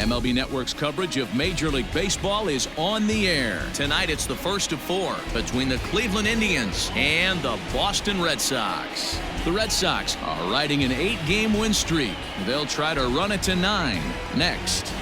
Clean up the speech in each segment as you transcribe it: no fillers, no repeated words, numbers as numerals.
MLB Network's coverage of Major League Baseball is on the air. Tonight it's the first of 4 between the Cleveland Indians and the Boston Red Sox. The Red Sox are riding an 8-game win streak. They'll try to run it to 9 next.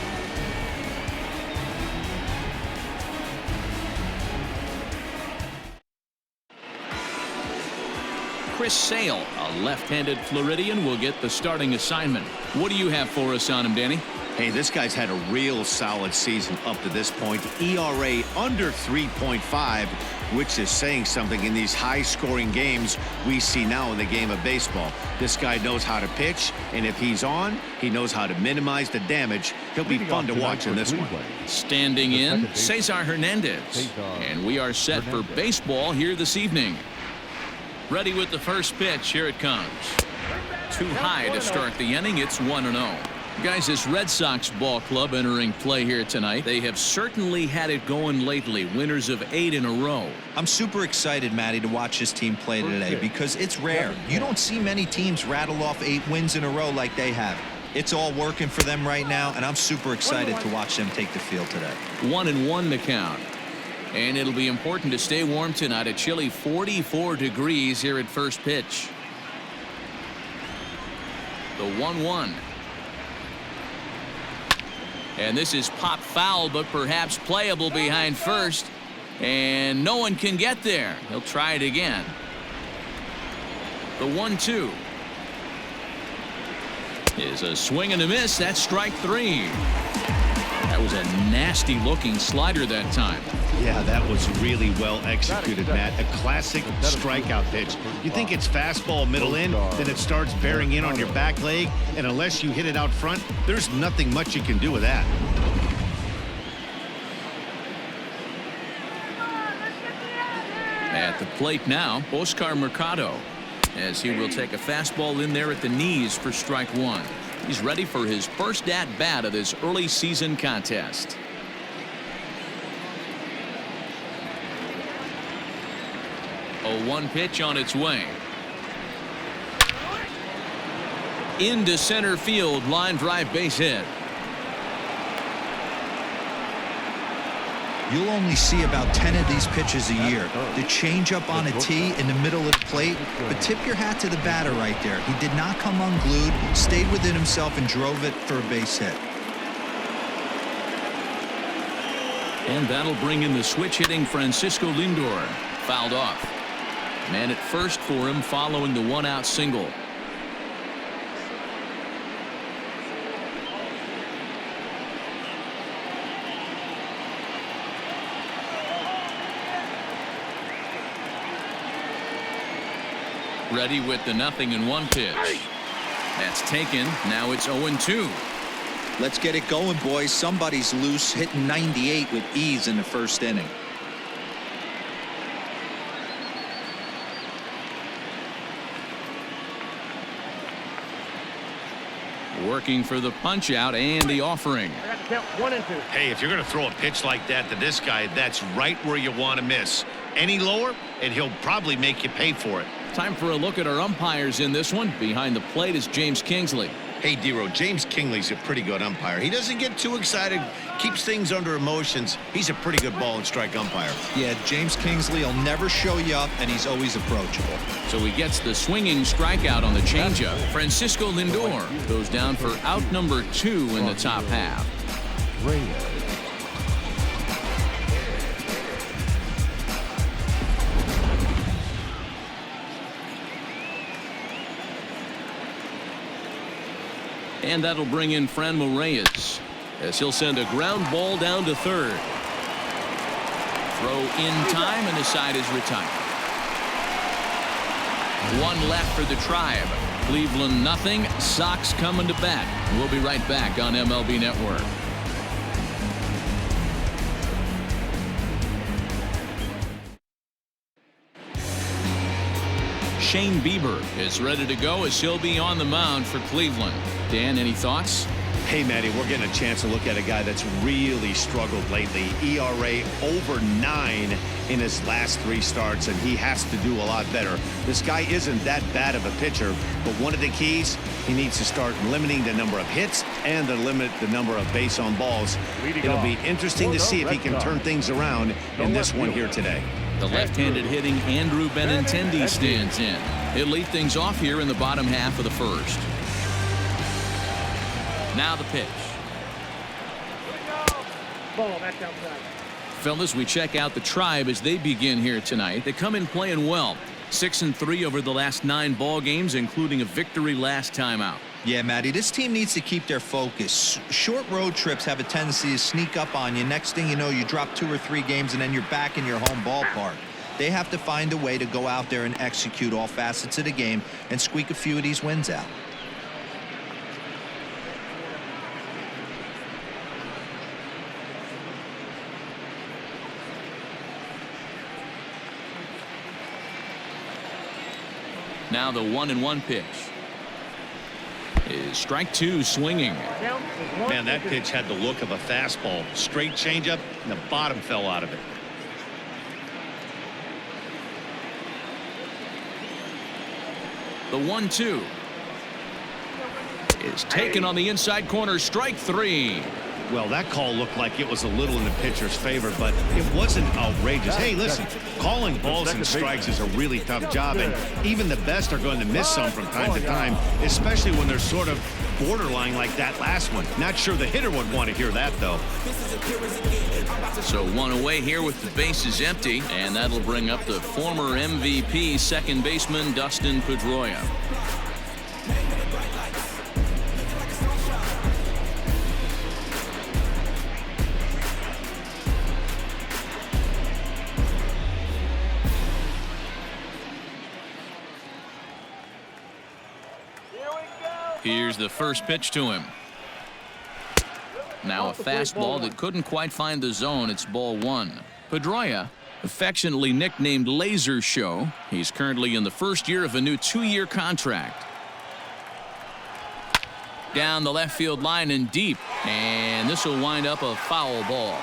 Chris Sale, a left-handed Floridian, will get the starting assignment. What do you have for us on him, Danny? Hey, this guy's had a real solid season up to this point. ERA under 3.5, which is saying something in these high-scoring games we see now in the game of baseball. This guy knows how to pitch, and if he's on, he knows how to minimize the damage. He'll be fun to watch in this one. Standing in, Cesar Hernandez. And we are set for baseball here this evening. Ready with the first pitch. Here it comes. Too high to start the inning. It's 1-0. Guys, this Red Sox ball club entering play here tonight. They have certainly had it going lately. Winners of 8 in a row. I'm super excited, Matty, to watch this team play today because it's rare. You don't see many teams rattle off 8 wins in a row like they have. It's all working for them right now, and I'm super excited to watch them take the field today. 1-1 to count. And it'll be important to stay warm tonight. A chilly 44 degrees here at first pitch. The 1-1. And this is pop foul, but perhaps playable behind first. And no one can get there. He'll try it again. The 1-2. Is a swing and a miss. That's strike 3. That was a nasty looking slider that time. Yeah, that was really well executed, Matt. A classic strikeout pitch. You think it's fastball middle in, then it starts bearing in on your back leg, and unless you hit it out front, there's nothing much you can do with that. At the plate now, Oscar Mercado, as he will take a fastball in there at the knees for strike 1. He's ready for his first at-bat of this early season contest. A 1 pitch on its way. Into center field, line drive, base hit. You'll only see about 10 of these pitches a year. The changeup on a tee in the middle of the plate, but tip your hat to the batter right there. He did not come unglued, stayed within himself, and drove it for a base hit. And that'll bring in the switch hitting Francisco Lindor. Fouled off. Man at first for him following the 1-out single. Ready with the 0-1 pitch. That's taken. Now it's 0-2. Let's get it going, boys. Somebody's loose, hitting 98 with ease in the first inning. Working for the punch out and the offering. I got to count 1 and 2. Hey, if you're going to throw a pitch like that to this guy, that's right where you want to miss. Any lower, and he'll probably make you pay for it. Time for a look at our umpires in this one. Behind the plate is James Kingsley. Hey, D-Ro, James Kingley's a pretty good umpire. He doesn't get too excited, keeps things under emotions. He's a pretty good ball and strike umpire. Yeah, James Kingsley will never show you up, and he's always approachable. So he gets the swinging strikeout on the changeup. Francisco Lindor goes down for out number 2 in the top half. And that'll bring in Franmil Reyes as he'll send a ground ball down to third. Throw in time, and the side is retired. 1 left for the Tribe. Cleveland nothing. Sox coming to bat. We'll be right back on MLB Network. Shane Bieber is ready to go as he'll be on the mound for Cleveland. Dan, any thoughts? Hey, Matty, we're getting a chance to look at a guy that's really struggled lately. ERA over 9 in his last 3 starts, and he has to do a lot better. This guy isn't that bad of a pitcher, but one of the keys, he needs to start limiting the number of hits and to limit the number of base on balls. It'll be interesting to see if he can turn things around in this one here today. The left-handed hitting Andrew Benintendi stands in. He'll lead things off here in the bottom half of the first. Now the pitch. Ball, that's outside. Fellas, we check out the Tribe as they begin here tonight. They come in playing well. 6-3 over the last 9 ball games, including a victory last time out. Yeah, Matty, this team needs to keep their focus. Short road trips have a tendency to sneak up on you. Next thing you know, you drop 2 or 3 games, and then you're back in your home ballpark. They have to find a way to go out there and execute all facets of the game and squeak a few of these wins out. Now the 1-1 pitch is strike 2 swinging. Man, that pitch had the look of a fastball. Straight changeup, and the bottom fell out of it. The 1-2 is taken on the inside corner. Strike 3. Well, that call looked like it was a little in the pitcher's favor, but it wasn't outrageous. Hey, listen, calling balls and strikes is a really tough job, and even the best are going to miss some from time to time, especially when they're sort of borderline like that last one. Not sure the hitter would want to hear that, though. So 1 away here with the bases empty, and that'll bring up the former MVP second baseman Dustin Pedroia. Here's the first pitch to him. Now a fastball that couldn't quite find the zone. It's ball 1. Pedroia, affectionately nicknamed Laser Show. He's currently in the first year of a new 2-year contract. Down the left field line and deep, and this will wind up a foul ball.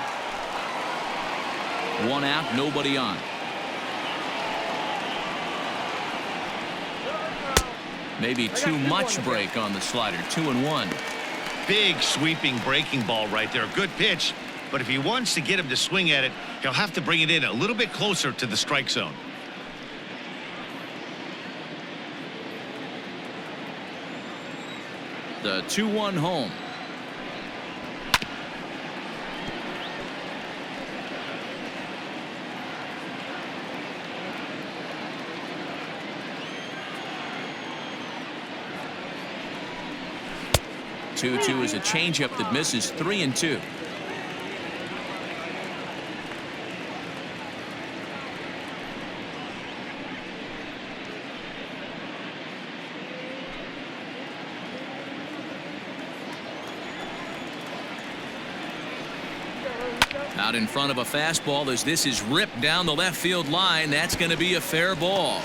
1 out, nobody on. Maybe too much break on the slider. 2-1. Big sweeping breaking ball right there. Good pitch, but if he wants to get him to swing at it, he'll have to bring it in a little bit closer to the strike zone. The 2-1 home. Two is a changeup that misses. 3-2. Out in front of a fastball as this is ripped down the left field line. That's going to be a fair ball.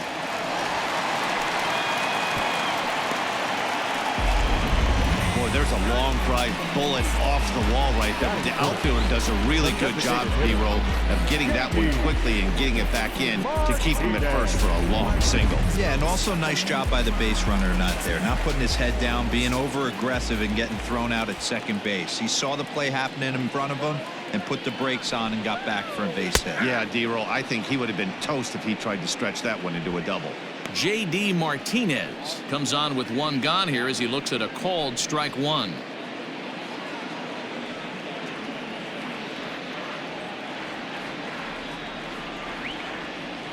There's a long drive bullet off the wall right there. But the outfielder does a really good job, D-Roll, of getting that one quickly and getting it back in to keep him at first for a long single. Yeah, and also nice job by the base runner not there. Not putting his head down, being over-aggressive and getting thrown out at second base. He saw the play happening in front of him and put the brakes on and got back for a base hit. Yeah, D-Roll, I think he would have been toast if he tried to stretch that one into a double. J.D. Martinez comes on with 1 gone here as he looks at a called strike 1.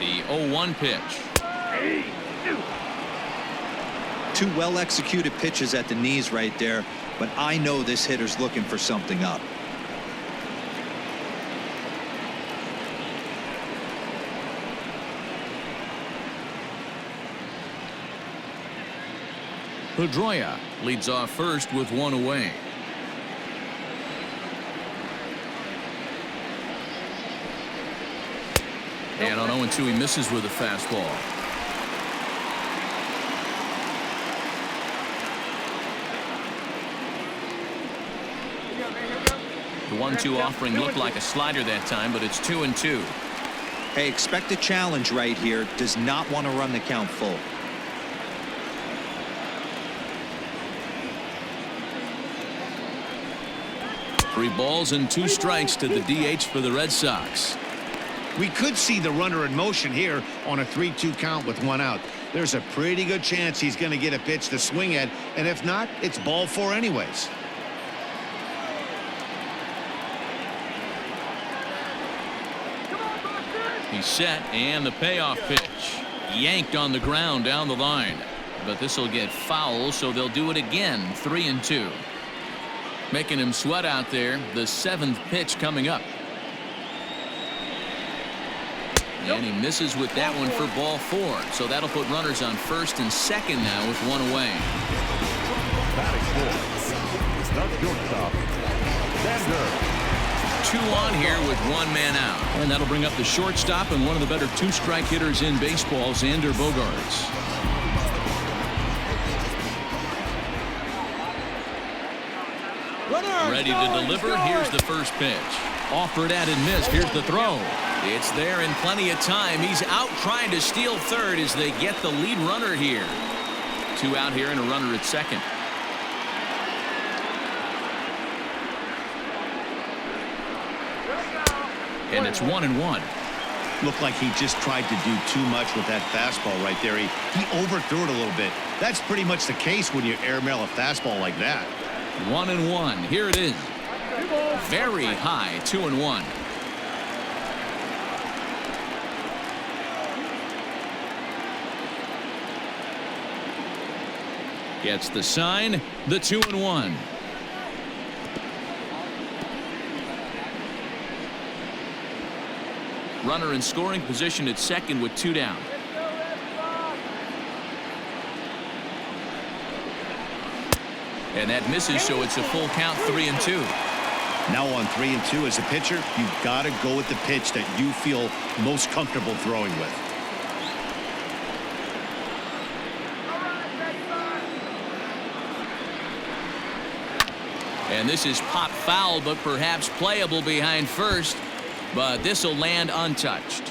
The 0-1 pitch. 2 well-executed pitches at the knees right there, but I know this hitter's looking for something up. Pedroia leads off first with 1 away. And on 0-2 he misses with a fastball. The 1-2 offering looked like a slider that time, but it's 2-2. Hey, expect a challenge right here. Does not want to run the count full. Three balls and 2 strikes to the DH for the Red Sox. We could see the runner in motion here on a 3-2 count with 1 out. There's a pretty good chance he's going to get a pitch to swing at, and if not, it's ball 4 anyways. He's set, and the payoff pitch. Yanked on the ground down the line. But this will get foul, so they'll do it again. 3-2. Making him sweat out there. The 7th pitch coming up. And he misses with that one for ball 4. So that'll put runners on first and second now with 1 away. Batting fourth, the shortstop, Sander. 2 on here with 1 man out. And that'll bring up the shortstop and one of the better 2-strike hitters in baseball, Xander Bogaerts. Ready to deliver. Here's the first pitch. Offered at and missed. Here's the throw. It's there in plenty of time. He's out trying to steal third as they get the lead runner here. 2 out here and a runner at second. And it's 1-1. Looked like he just tried to do too much with that fastball right there. He overthrew it a little bit. That's pretty much the case when you airmail a fastball like that. 1-1. Here it is. Very high. 2-1. Gets the sign. The 2-1. Runner in scoring position at second with 2 down. And that misses, so it's a full count. 3-2. Now on 3-2 as a pitcher, you've got to go with the pitch that you feel most comfortable throwing with. And this is pop foul, but perhaps playable behind first. But this will land untouched.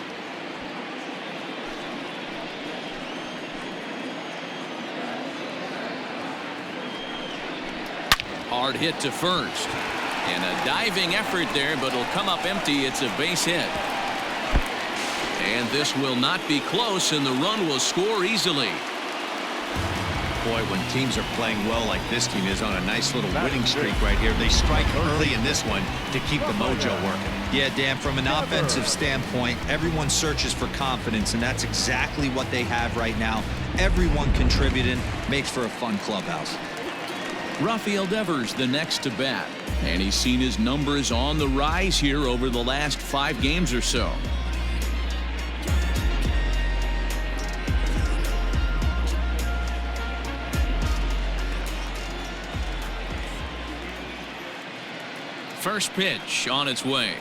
Hard hit to first. And a diving effort there, but it'll come up empty. It's a base hit. And this will not be close, and the run will score easily. Boy, when teams are playing well like this team is on a nice little winning streak right here, they strike early in this one to keep the mojo working. Yeah, Dan, from an offensive standpoint, everyone searches for confidence, and that's exactly what they have right now. Everyone contributing makes for a fun clubhouse. Rafael Devers the next to bat, and he's seen his numbers on the rise here over the last 5 games or so. First pitch on its way.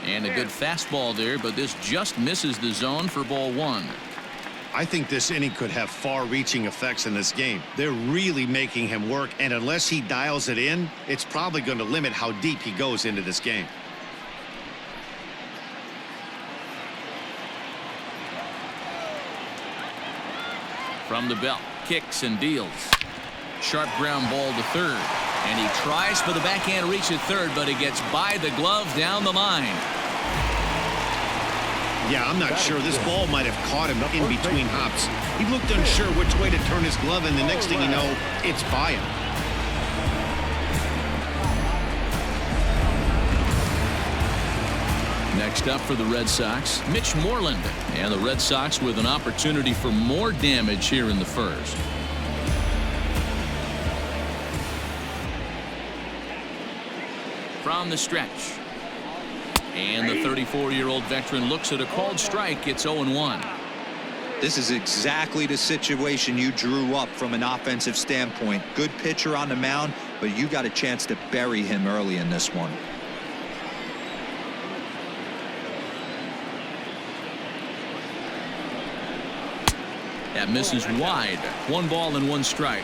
And a good fastball there, but this just misses the zone for ball 1. I think this inning could have far-reaching effects in this game. They're really making him work, and unless he dials it in, it's probably going to limit how deep he goes into this game. From the belt, kicks and deals. Sharp ground ball to third. And he tries for the backhand reach at third, but he gets by the glove down the line. Yeah, I'm not sure. This ball might have caught him in between hops. He looked unsure which way to turn his glove, and the next thing you know, it's by him. Next up for the Red Sox, Mitch Moreland. And the Red Sox with an opportunity for more damage here in the first. From the stretch. And the 34-year-old veteran looks at a called strike. It's 0-1. This is exactly the situation you drew up from an offensive standpoint. Good pitcher on the mound, but you got a chance to bury him early in this one. That misses wide. 1 ball and 1 strike.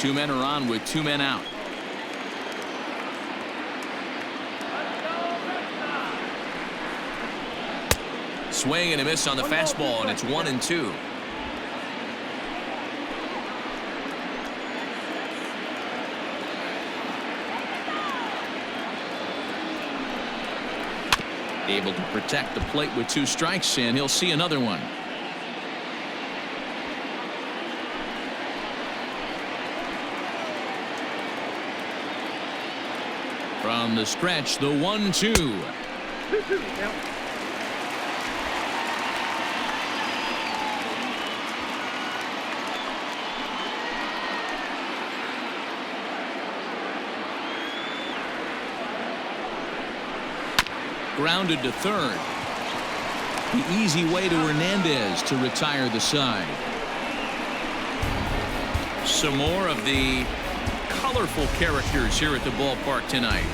2 men are on with 2 men out. Swing and a miss on the fastball, and it's 1-2. Able to protect the plate with 2 strikes, and he'll see another one. From the stretch, the 1-2. Grounded to third. The easy way to Hernandez to retire the side. Some more of the colorful characters here at the ballpark tonight.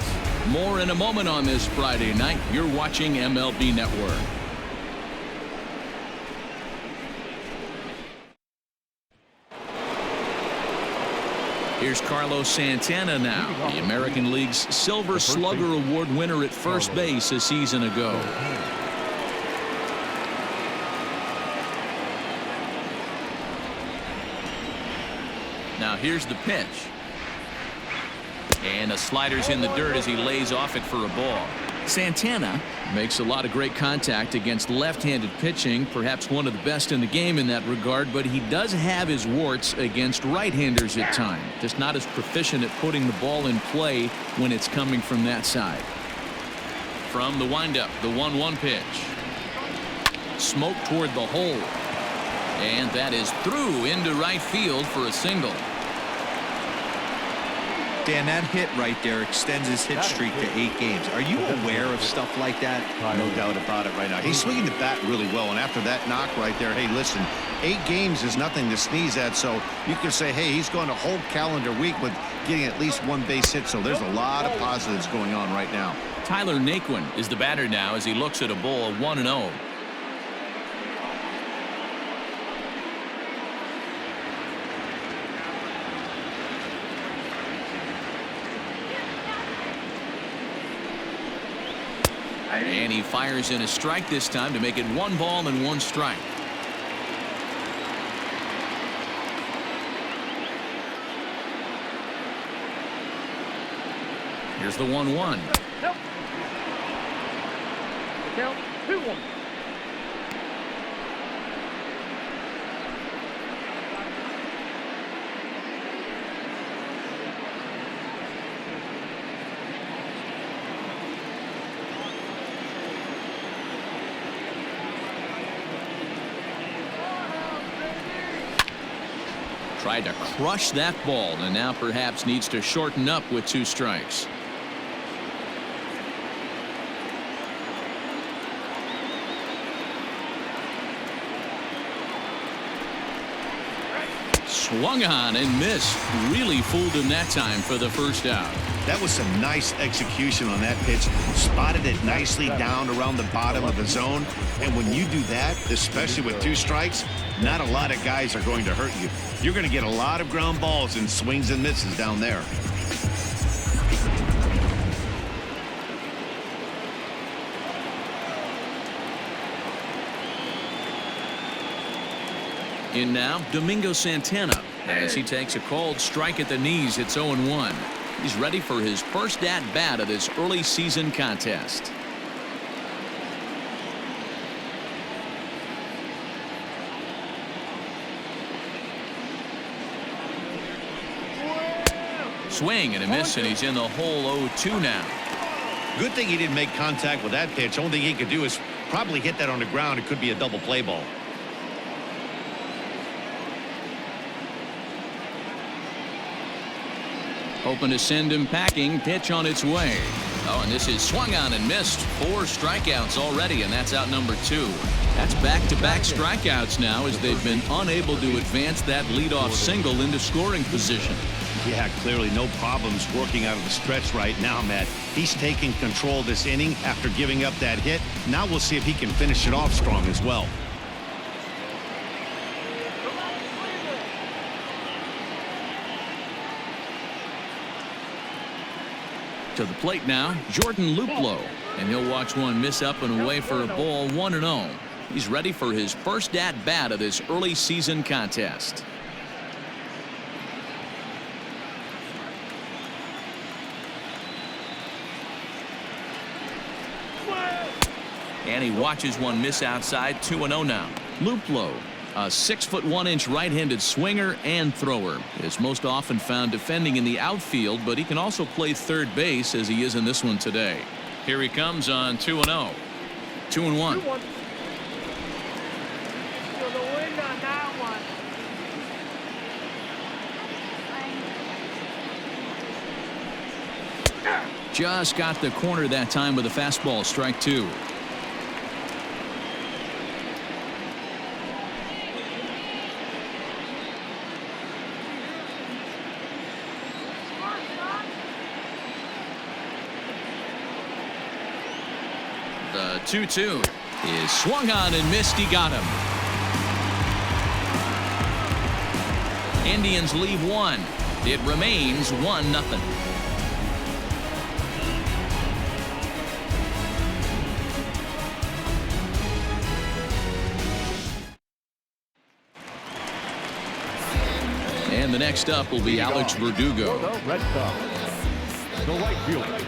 More in a moment on this Friday night. You're watching MLB Network. Here's Carlos Santana now, the American League's Silver Slugger Award winner at first base a season ago. Now here's the pitch. And the slider's in the dirt as he lays off it for a ball. Santana makes a lot of great contact against left-handed pitching, perhaps one of the best in the game in that regard, but he does have his warts against right-handers at times. Just not as proficient at putting the ball in play when it's coming from that side. From the windup, the 1-1 pitch. Smoke toward the hole. And that is through into right field for a single. Dan, that hit right there extends his hit streak to 8 games. Are you aware of stuff like that? No doubt about it right now. He's swinging the bat really well, and after that knock right there, hey, listen, 8 games is nothing to sneeze at, so you can say, hey, he's going a whole calendar week with getting at least 1 base hit, so there's a lot of positives going on right now. Tyler Naquin is the batter now as he looks at a ball 1-0. And he fires in a strike this time to make it 1 ball and 1 strike. Here's the 1-1. Count 2-1. Tried to crush that ball and now perhaps needs to shorten up with 2 strikes. Swung on and missed. Really fooled him that time for the first out. That was some nice execution on that pitch. Spotted it nicely down around the bottom of the zone. And when you do that, especially with 2 strikes, not a lot of guys are going to hurt you. You're going to get a lot of ground balls and swings and misses down there. In now, Domingo Santana as he takes a called strike at the knees. It's 0-1. He's ready for his first at-bat of this early season contest. Swing and a miss, and he's in the hole 0-2 now. Good thing he didn't make contact with that pitch. Only thing he could do is probably hit that on the ground. It could be a double play ball. Hoping to send him packing. Pitch on its way. Oh, and this is swung on and missed. 4 strikeouts already, and that's out number 2. That's back-to-back strikeouts now as they've been unable to advance that leadoff single into scoring position. Yeah, clearly no problems working out of the stretch right now, Matt. He's taking control of this inning after giving up that hit. Now we'll see if he can finish it off strong as well. To the plate now, Jordan Luplow, and he'll watch one miss up and away for a ball. 1-0. He's ready for his first at-bat of this early season contest. And he watches one miss outside. 2-0 now. Luplow, a 6'1" right-handed swinger and thrower, is most often found defending in the outfield, but he can also play third base as he is in this one today. Here he comes on 2-0. 2-1. Just got the corner that time with a fastball. Strike two. The 2-2 is swung on and missed. He got him. Indians leave one. It remains 1-0. And the next up will be Alex Verdugo. The Red Sox, the right fielder,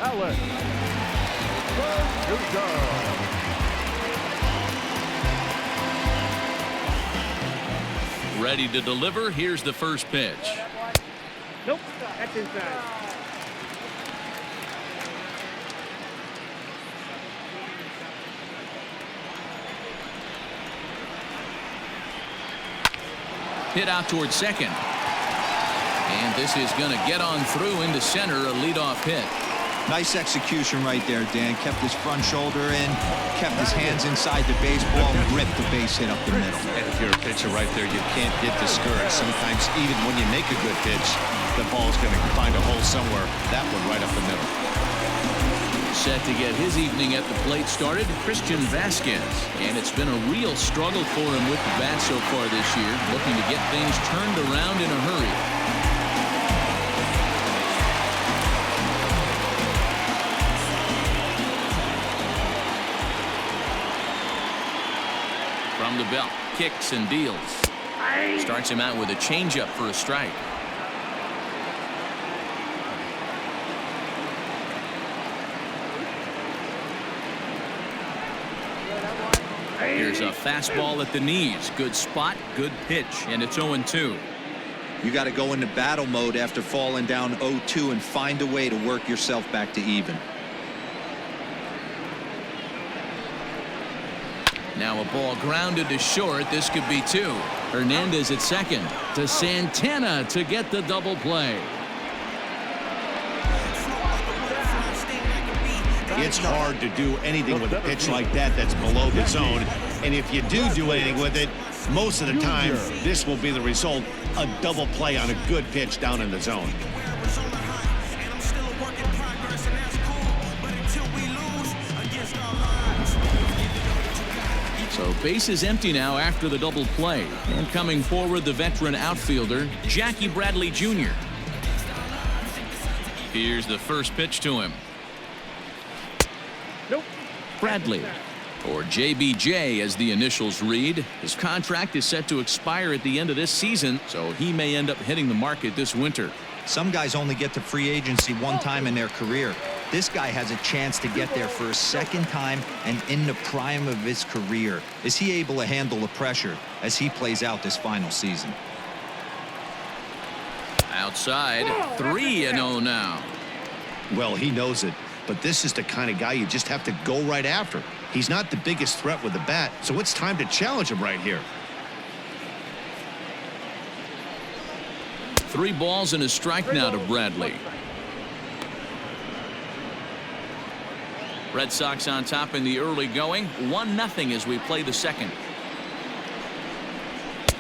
Alex Verdugo. Ready to deliver. Here's the first pitch. Nope, that's inside. Hit out towards second. And this is going to get on through into center. A leadoff hit. Nice execution right there, Dan. Kept his front shoulder in, kept his hands inside the baseball, and ripped the base hit up the middle. And if you're a pitcher right there, you can't get discouraged. Sometimes even when you make a good pitch, the ball's going to find a hole somewhere. That one right up the middle. Set to get his evening at the plate started, Christian Vasquez. And it's been a real struggle for him with the bat so far this year, looking to get things turned around in a hurry. From the belt, kicks and deals. Starts him out with a changeup for a strike. Here's a fastball at the knees. Good spot, good pitch, and it's 0-2. You got to go into battle mode after falling down 0-2 and find a way to work yourself back to even. Now a ball grounded to short. This could be two. Hernandez at second. To Santana to get the double play. It's hard to do anything with a pitch like that that's below the zone. And if you do anything with it, most of the time, this will be the result. A double play on a good pitch down in the zone. So base is empty now after the double play. And coming forward, the veteran outfielder, Jackie Bradley Jr. Here's the first pitch to him. Nope. Bradley, or JBJ as the initials read. His contract is set to expire at the end of this season, so he may end up hitting the market this winter. Some guys only get to free agency one time in their career. This guy has a chance to get there for a second time and in the prime of his career. Is he able to handle the pressure as he plays out this final season? Outside, 3-0 now. Well, he knows it, but this is the kind of guy you just have to go right after. He's not the biggest threat with the bat, so it's time to challenge him right here. 3 balls and a strike now to Bradley. Red Sox on top in the early going. 1-0 as we play the second.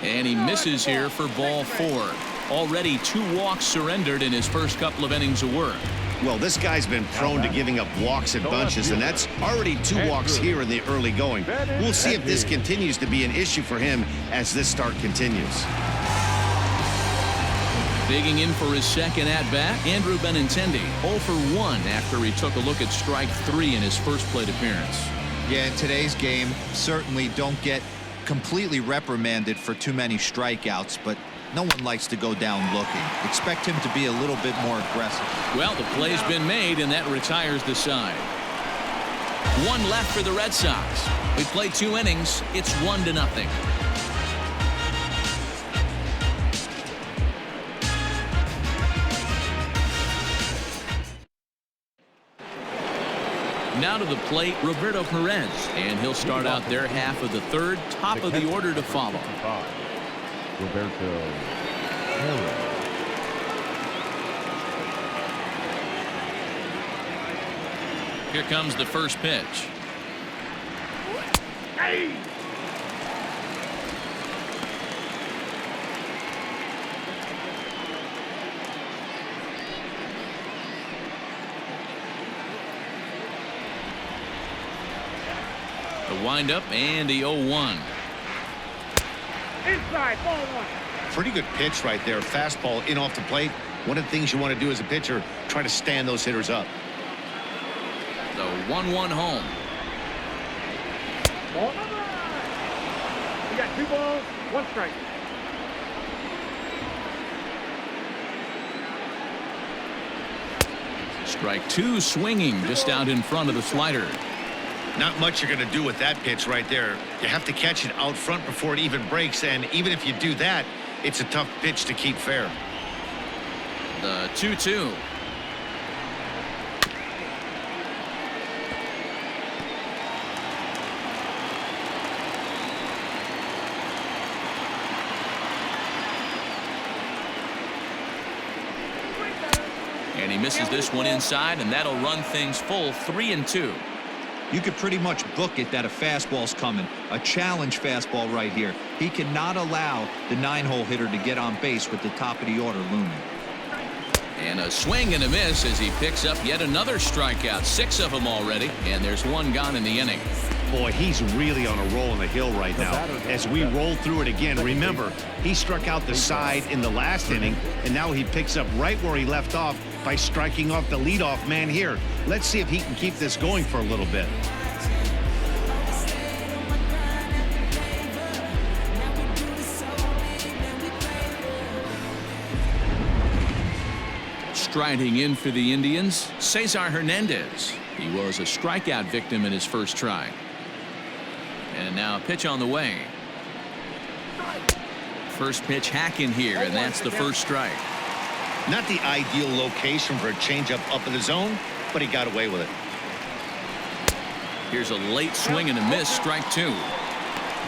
And he misses here for ball 4. Already 2 walks surrendered in his first couple of innings of work. Well, this guy's been prone to giving up walks in bunches, and that's already 2 walks here in the early going. We'll see if this continues to be an issue for him as this start continues. Digging in for his second at-bat, Andrew Benintendi, 0 for 1 after he took a look at strike 3 in his first plate appearance. Yeah, in today's game, certainly don't get completely reprimanded for too many strikeouts, but no one likes to go down looking. Expect him to be a little bit more aggressive. Well, the play's been made, and that retires the side. One left for the Red Sox. We played 2 innings. It's 1-0. Now to the plate, Roberto Perez, and he'll start out their half of the third, top of the order to follow. Roberto Perez. Here comes the first pitch. Hey! The windup and the 0-1. Inside, ball 1. Pretty good pitch right there. Fastball in off the plate. One of the things you want to do as a pitcher, try to stand those hitters up. The 1-1 home. Ball. We got 2 balls, 1 strike. Strike 2 swinging just out in front of the slider. Not much you're going to do with that pitch right there. You have to catch it out front before it even breaks, and even if you do that, it's a tough pitch to keep fair. The 2-2. And he misses this one inside, and that'll run things full 3-2. You could pretty much book it that a fastball's coming. A challenge fastball right here. He cannot allow the 9-hole hitter to get on base with the top of the order looming. And a swing and a miss as he picks up yet another strikeout. 6 of them already, and there's 1 gone in the inning. Boy, he's really on a roll on the hill right now. As we roll through it again, remember, he struck out the side in the last inning, and now he picks up right where he left off by striking off the leadoff man here. Let's see if he can keep this going for a little bit. Striding in for the Indians, Cesar Hernandez. He was a strikeout victim in his first try. And now a pitch on the way. First pitch hack in here, and that's the first strike. Not the ideal location for a changeup up in the zone, but he got away with it. Here's a late swing and a miss, strike 2.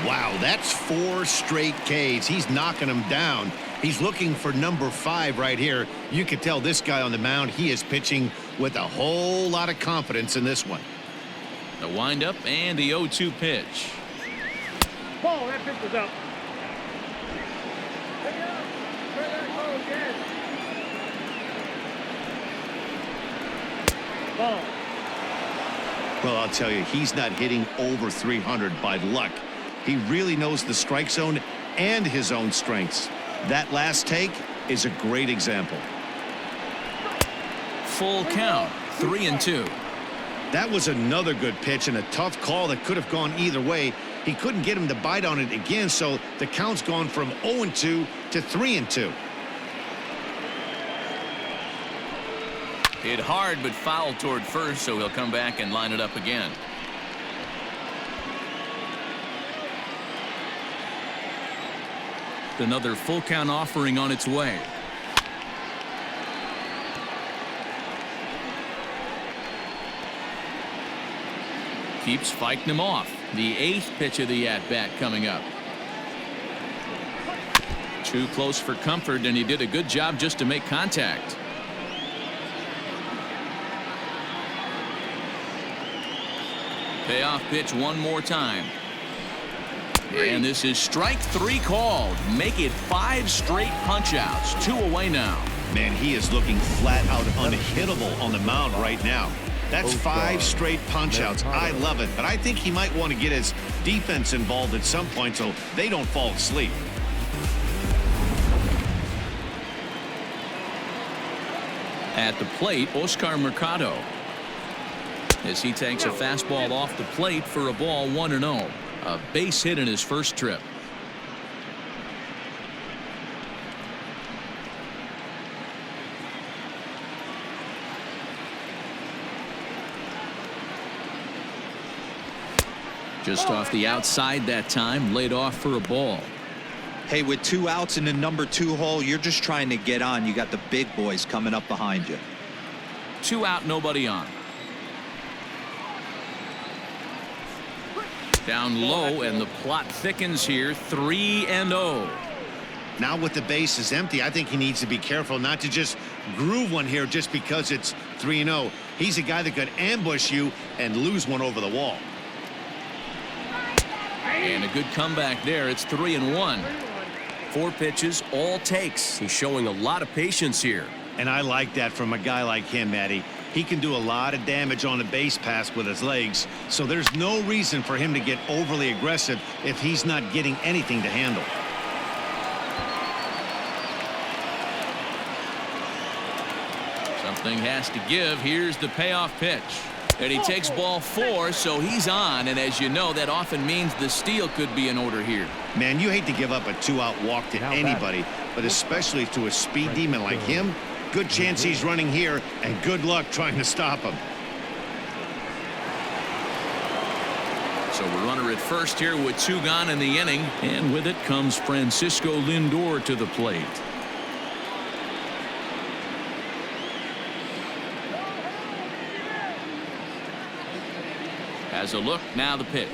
Wow, that's 4 straight Ks. He's knocking them down. He's looking for number 5 right here. You can tell this guy on the mound, he is pitching with a whole lot of confidence in this one. The windup and the 0-2 pitch. Ball, that pitch was up. Pick it up. Turn that ball again. Ball. Well, I'll tell you, he's not hitting over 300 by luck. He really knows the strike zone and his own strengths. That last take is a great example. Full count, 3-2. That was another good pitch and a tough call that could have gone either way. He couldn't get him to bite on it again, so the count's gone from 0-2 to 3-2. Hit hard but fouled toward first, so he'll come back and line it up again. Another full count offering on its way. Keeps fighting him off. The 8th pitch of the at-bat coming up. Too close for comfort, and he did a good job just to make contact. Payoff pitch one more time. And this is strike 3 called. Make it 5 straight punch-outs. 2 away now. Man, he is looking flat out unhittable on the mound right now. That's 5 straight punch-outs. I love it, but I think he might want to get his defense involved at some point so they don't fall asleep. At the plate, Oscar Mercado. as he takes a fastball off the plate for a ball 1-0. A base hit in his first trip. Just off the outside that time, laid off for a ball. Hey, with 2 outs in the number 2 hole, you're just trying to get on. You got the big boys coming up behind you. 2 out, nobody on. Down low, and the plot thickens here. 3-0. Now with the bases empty, I think he needs to be careful not to just groove one here just because it's 3-0. He's a guy that could ambush you and lose one over the wall. And a good comeback there. It's 3-1. 4 pitches, all takes. He's showing a lot of patience here. And I like that from a guy like him, Matty. He can do a lot of damage on a base pass with his legs, so there's no reason for him to get overly aggressive if he's not getting anything to handle. Something has to give. Here's the payoff pitch. And he takes ball 4, so he's on. And as you know, that often means the steal could be in order here. Man, you hate to give up a 2-out walk to anybody, but especially to a speed demon like him. Good chance he's running here, and good luck trying to stop him. So we're runner at first here with 2 gone in the inning. And with it comes Francisco Lindor to the plate. Has a look, now the pitch.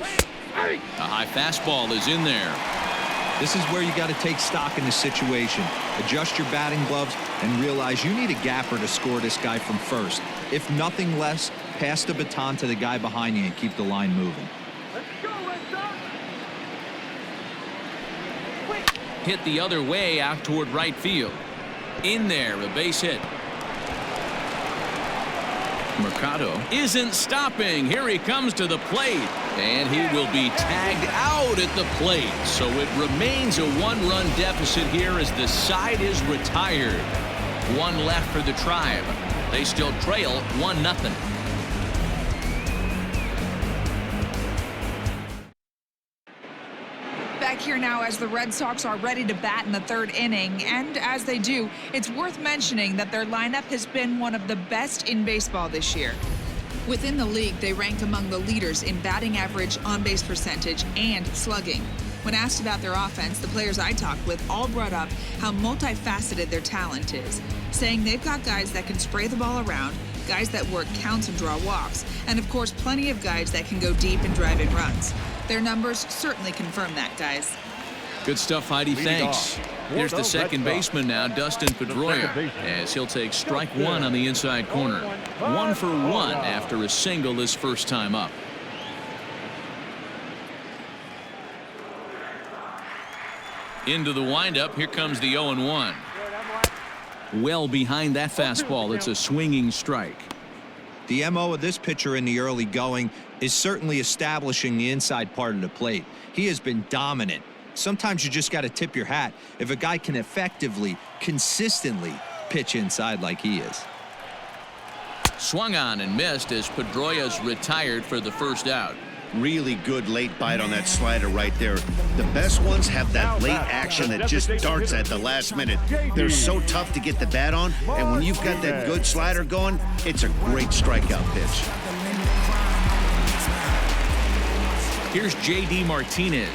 A high fastball is in there. This is where you got to take stock in the situation. Adjust your batting gloves and realize you need a gapper to score this guy from first. If nothing less, pass the baton to the guy behind you and keep the line moving. Hit the other way out toward right field. In there, a base hit. Mercado isn't stopping. Here he comes to the plate, and he will be tagged out at the plate. So it remains a 1-run deficit here as the side is retired. 1 left for the Tribe. They still trail 1-0. Back here now as the Red Sox are ready to bat in the 3rd inning, and as they do, it's worth mentioning that their lineup has been one of the best in baseball this year. Within the league, they rank among the leaders in batting average, on-base percentage, and slugging. When asked about their offense, the players I talked with all brought up how multifaceted their talent is, saying they've got guys that can spray the ball around, guys that work counts and draw walks, and of course plenty of guys that can go deep and drive in runs. Their numbers certainly confirm that, guys. Good stuff, Heidi. Thanks. Here's the second baseman now, Dustin Pedroia, as he'll take strike 1 on the inside corner. 1 for 1 after a single his first time up. Into the windup. Here comes the 0-1. Well behind that fastball. It's a swinging strike. The MO of this pitcher in the early going is certainly establishing the inside part of the plate. He has been dominant. Sometimes you just got to tip your hat if a guy can effectively, consistently pitch inside like he is. Swung on and missed as Pedroia's retired for the first out. Really good late bite on that slider right there. The best ones have that late action that just darts at the last minute. They're so tough to get the bat on, and when you've got that good slider going, it's a great strikeout pitch. Here's J.D. Martinez,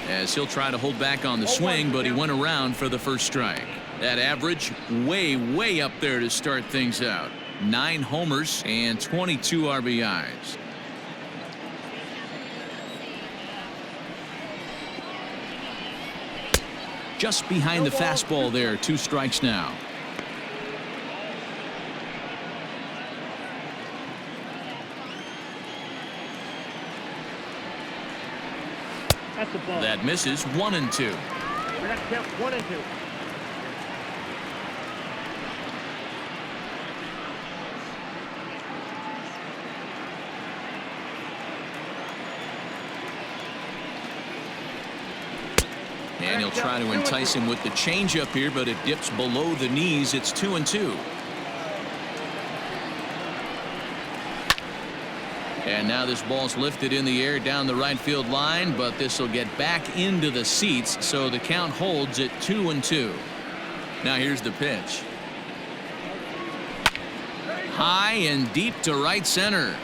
as he'll try to hold back on the swing, but he went around for the first strike. That average way up there to start things out. 9 homers and 22 RBIs. Just behind the fastball there. 2 strikes now. That misses. 1-2. We're going to count 1 and 2. And he'll try to entice him with the changeup here, but it dips below the knees. It's 2-2. And now this ball's lifted in the air down the right field line, but this will get back into the seats, so the count holds at 2-2. Now here's the pitch. High and deep to right center.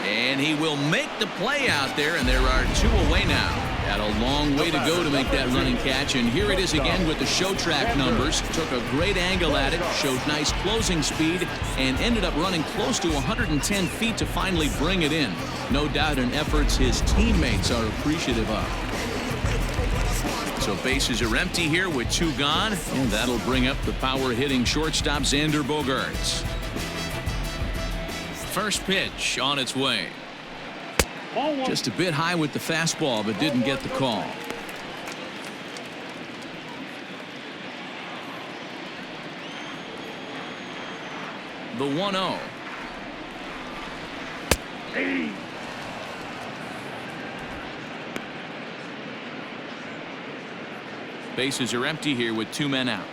And he will make the play out there, and there are 2 away now. Had a long way to go to make that running catch, and here it is again with the show track numbers. Took a great angle at it, showed nice closing speed, and ended up running close to 110 feet to finally bring it in. No doubt in efforts his teammates are appreciative of. So bases are empty here with 2 gone, and that'll bring up the power-hitting shortstop Xander Bogaerts. First pitch on its way. Just a bit high with the fastball, but didn't get the call. The 1-0. Bases are empty here with 2 men out.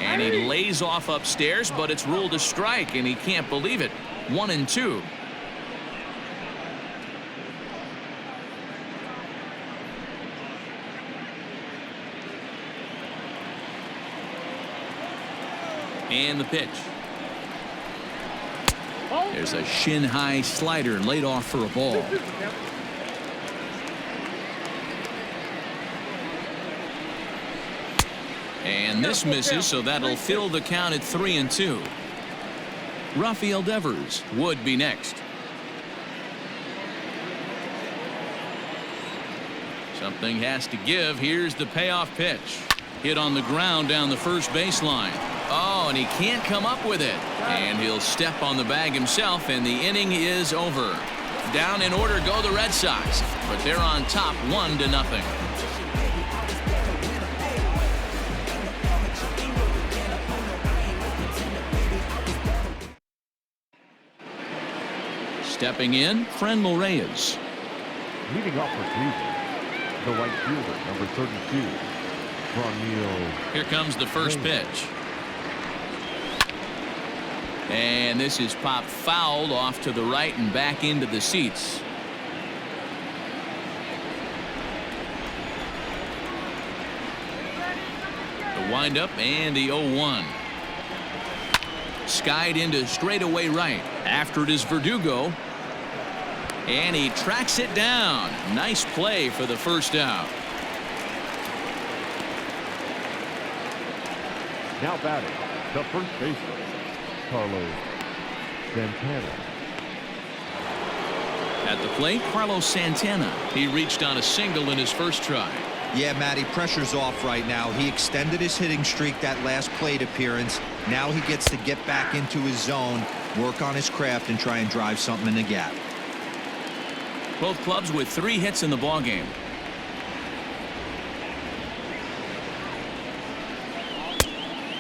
And he lays off upstairs, but it's ruled a strike, and he can't believe it. 1-2. And the pitch. There's a shin-high slider laid off for a ball. And this misses, so that'll fill the count at 3-2. Rafael Devers would be next. Something has to give. Here's the payoff pitch. Hit on the ground down the first baseline. Oh, and he can't come up with it. And he'll step on the bag himself, and the inning is over. Down in order go the Red Sox, but they're on top 1-0. Stepping in, Franmil Reyes. Leading off for Cleveland, the right fielder, number 32, Franmil. Here comes the first pitch. And this is popped fouled off to the right and back into the seats. The windup and the 0-1. Skied into straightaway right. After it is Verdugo. And he tracks it down. Nice play for the first out. Now batting, the first baseman, Carlos Santana. At the plate, Carlos Santana. He reached on a single in his first try. Yeah, Matty, pressure's off right now. He extended his hitting streak that last plate appearance. Now he gets to get back into his zone, work on his craft, and try and drive something in the gap. Both clubs with 3 hits in the ballgame.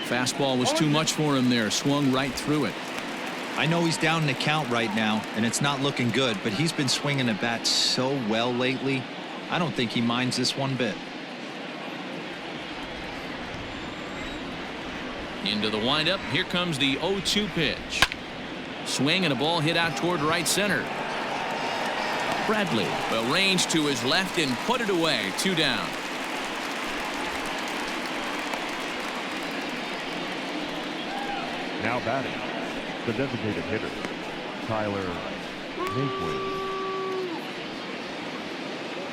Fastball was too much for him there. Swung right through it. I know he's down in the count right now, and it's not looking good, but he's been swinging the bat so well lately. I don't think he minds this one bit. Into the windup. Here comes the 0-2 pitch. Swing and a ball hit out toward right center. Bradley will range to his left and put it away. 2 down. Now batting, the designated hitter, Tyler Naquin.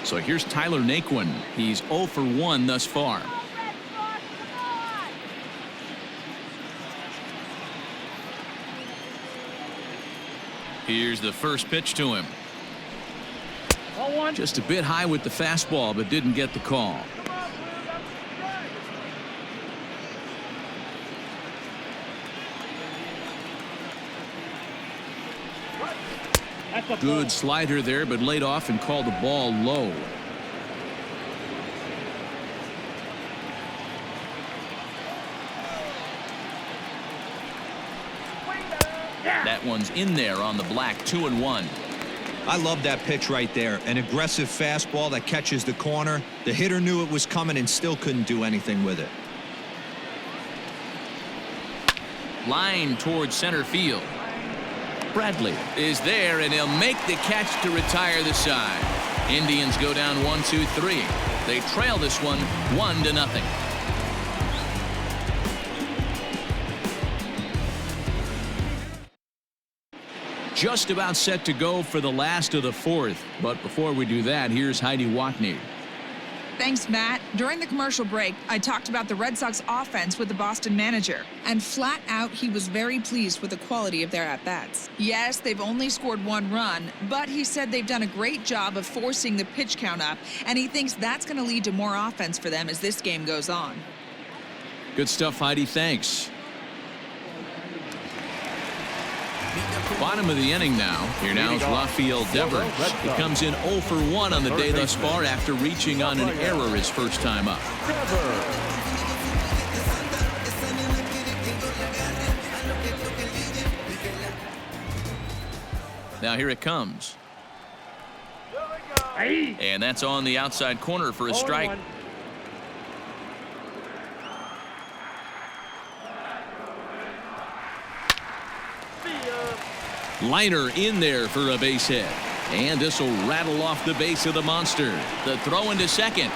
So here's Tyler Naquin. He's 0 for 1 thus far. Here's the first pitch to him. Just a bit high with the fastball, but didn't get the call. Good slider there, but laid off and called the ball low. That one's in there on the black. 2-1. I love that pitch right there. An aggressive fastball that catches the corner. The hitter knew it was coming and still couldn't do anything with it. Line towards center field. Bradley is there, and he'll make the catch to retire the side. Indians go down 1-2-3. They trail this one 1-0. Just about set to go for the last of the fourth. But before we do that, here's Heidi Watney. Thanks, Matt. During the commercial break, I talked about the Red Sox offense with the Boston manager. And flat out, he was very pleased with the quality of their at-bats. Yes, they've only scored 1 run, but he said they've done a great job of forcing the pitch count up, and he thinks that's going to lead to more offense for them as this game goes on. Good stuff, Heidi. Thanks. Bottom of the inning now. Here now is Rafael Devers. He comes in 0 for 1 on the day thus far after reaching on an error his first time up. Now here it comes. And that's on the outside corner for a strike. Liner in there for a base hit. And this will rattle off the base of the monster. The throw into second.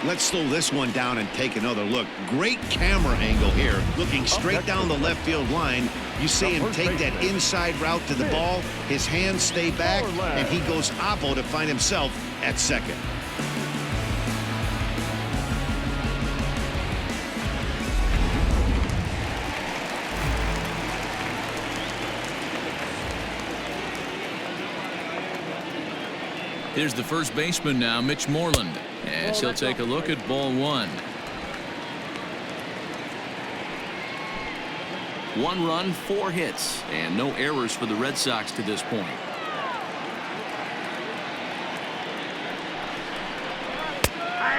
Let's slow this one down and take another look. Great camera angle here. Looking straight down the left field line. You see him take that inside route to the ball. His hands stay back, and he goes oppo to find himself at second. Here's the first baseman now, Mitch Moreland, as he'll take a look at ball 1. 1 run, 4 hits, and no errors for the Red Sox to this point.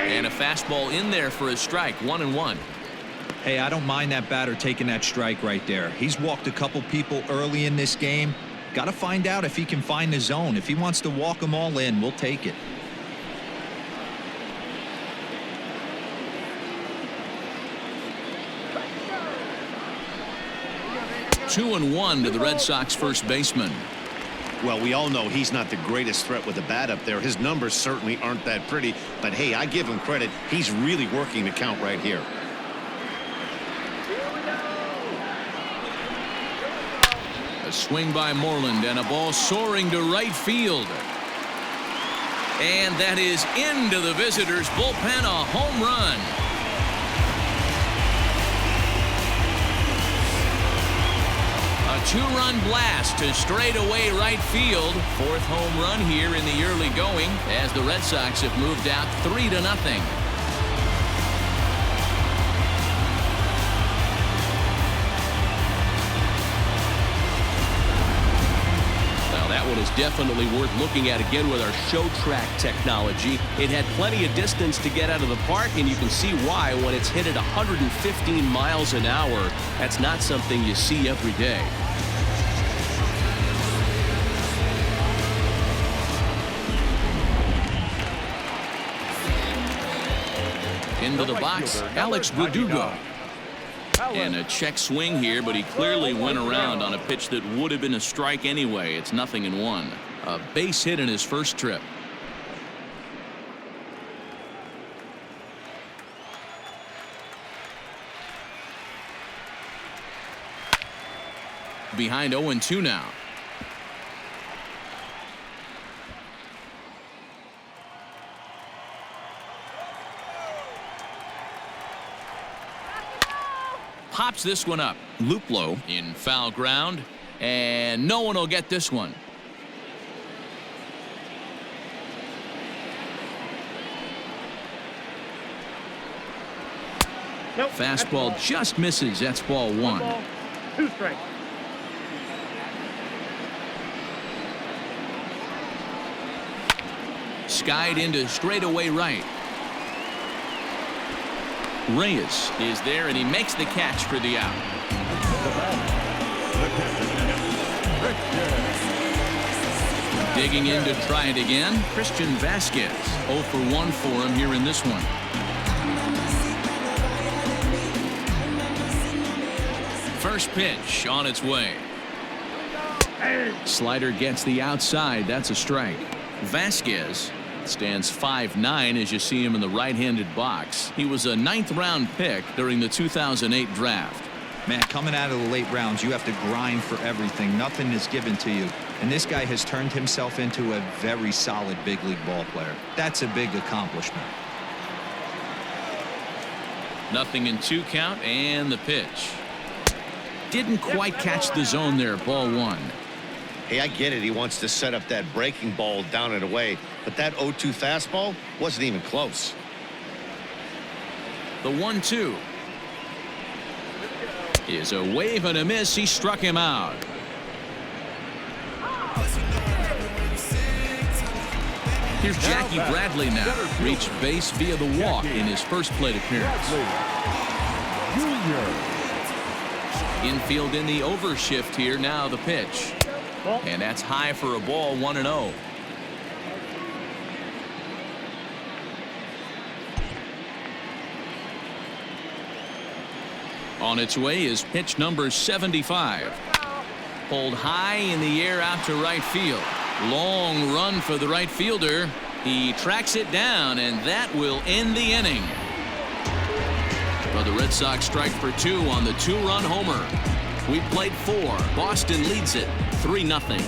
And a fastball in there for a strike, 1-1. Hey, I don't mind that batter taking that strike right there. He's walked a couple people early in this game. Got to find out if he can find the zone. If he wants to walk them all in, we'll take it. Two and 1 to the Red Sox first baseman. Well, we all know he's not the greatest threat with the bat up there. His numbers certainly aren't that pretty. But, hey, I give him credit. He's really working the count right here. A swing by Moreland and a ball soaring to right field. And that is into the visitors' bullpen, a home run. A 2-run blast to straightaway right field. 4th home run here in the early going as the Red Sox have moved out 3-0. That one is definitely worth looking at again with our show track technology. It had plenty of distance to get out of the park, and you can see why when it's hit at 115 miles an hour. That's not something you see every day. Into the box, Alex Miniak. And a check swing here, but he clearly went around on a pitch that would have been a strike anyway. It's 0-1. A base hit in his first trip. Behind 0-2 now. Pops this one up. Luplow in foul ground, and no one will get this one. Nope, fastball just misses. That's ball 1. 2 strikes. Skied into straightaway right. Reyes is there, and he makes the catch for the out. Digging in to try it again, Christian Vasquez. 0 for 1 for him here in this one. First pitch on its way. Slider gets the outside. That's a strike. Vasquez stands 5'9" as you see him in the right-handed box. He was a 9th-round pick during the 2008 draft. Man, coming out of the late rounds, you have to grind for everything. Nothing is given to you. And this guy has turned himself into a very solid big league ball player. That's a big accomplishment. 0-2 count, and the pitch. Didn't quite catch the zone there. Ball 1. Hey, I get it. He wants to set up that breaking ball down and away, but that 0-2 fastball wasn't even close. The 1-2 is a wave and a miss. He struck him out. Here's Jackie Bradley now. Reached base via the walk in his first plate appearance. Infield in the overshift here. Now the pitch. And that's high for a ball. 1-0. On its way is pitch number 75. Pulled high in the air out to right field. Long run for the right fielder. He tracks it down, and that will end the inning. But the Red Sox strike for 2 on the 2-run homer. We played 4. Boston leads it 3-0.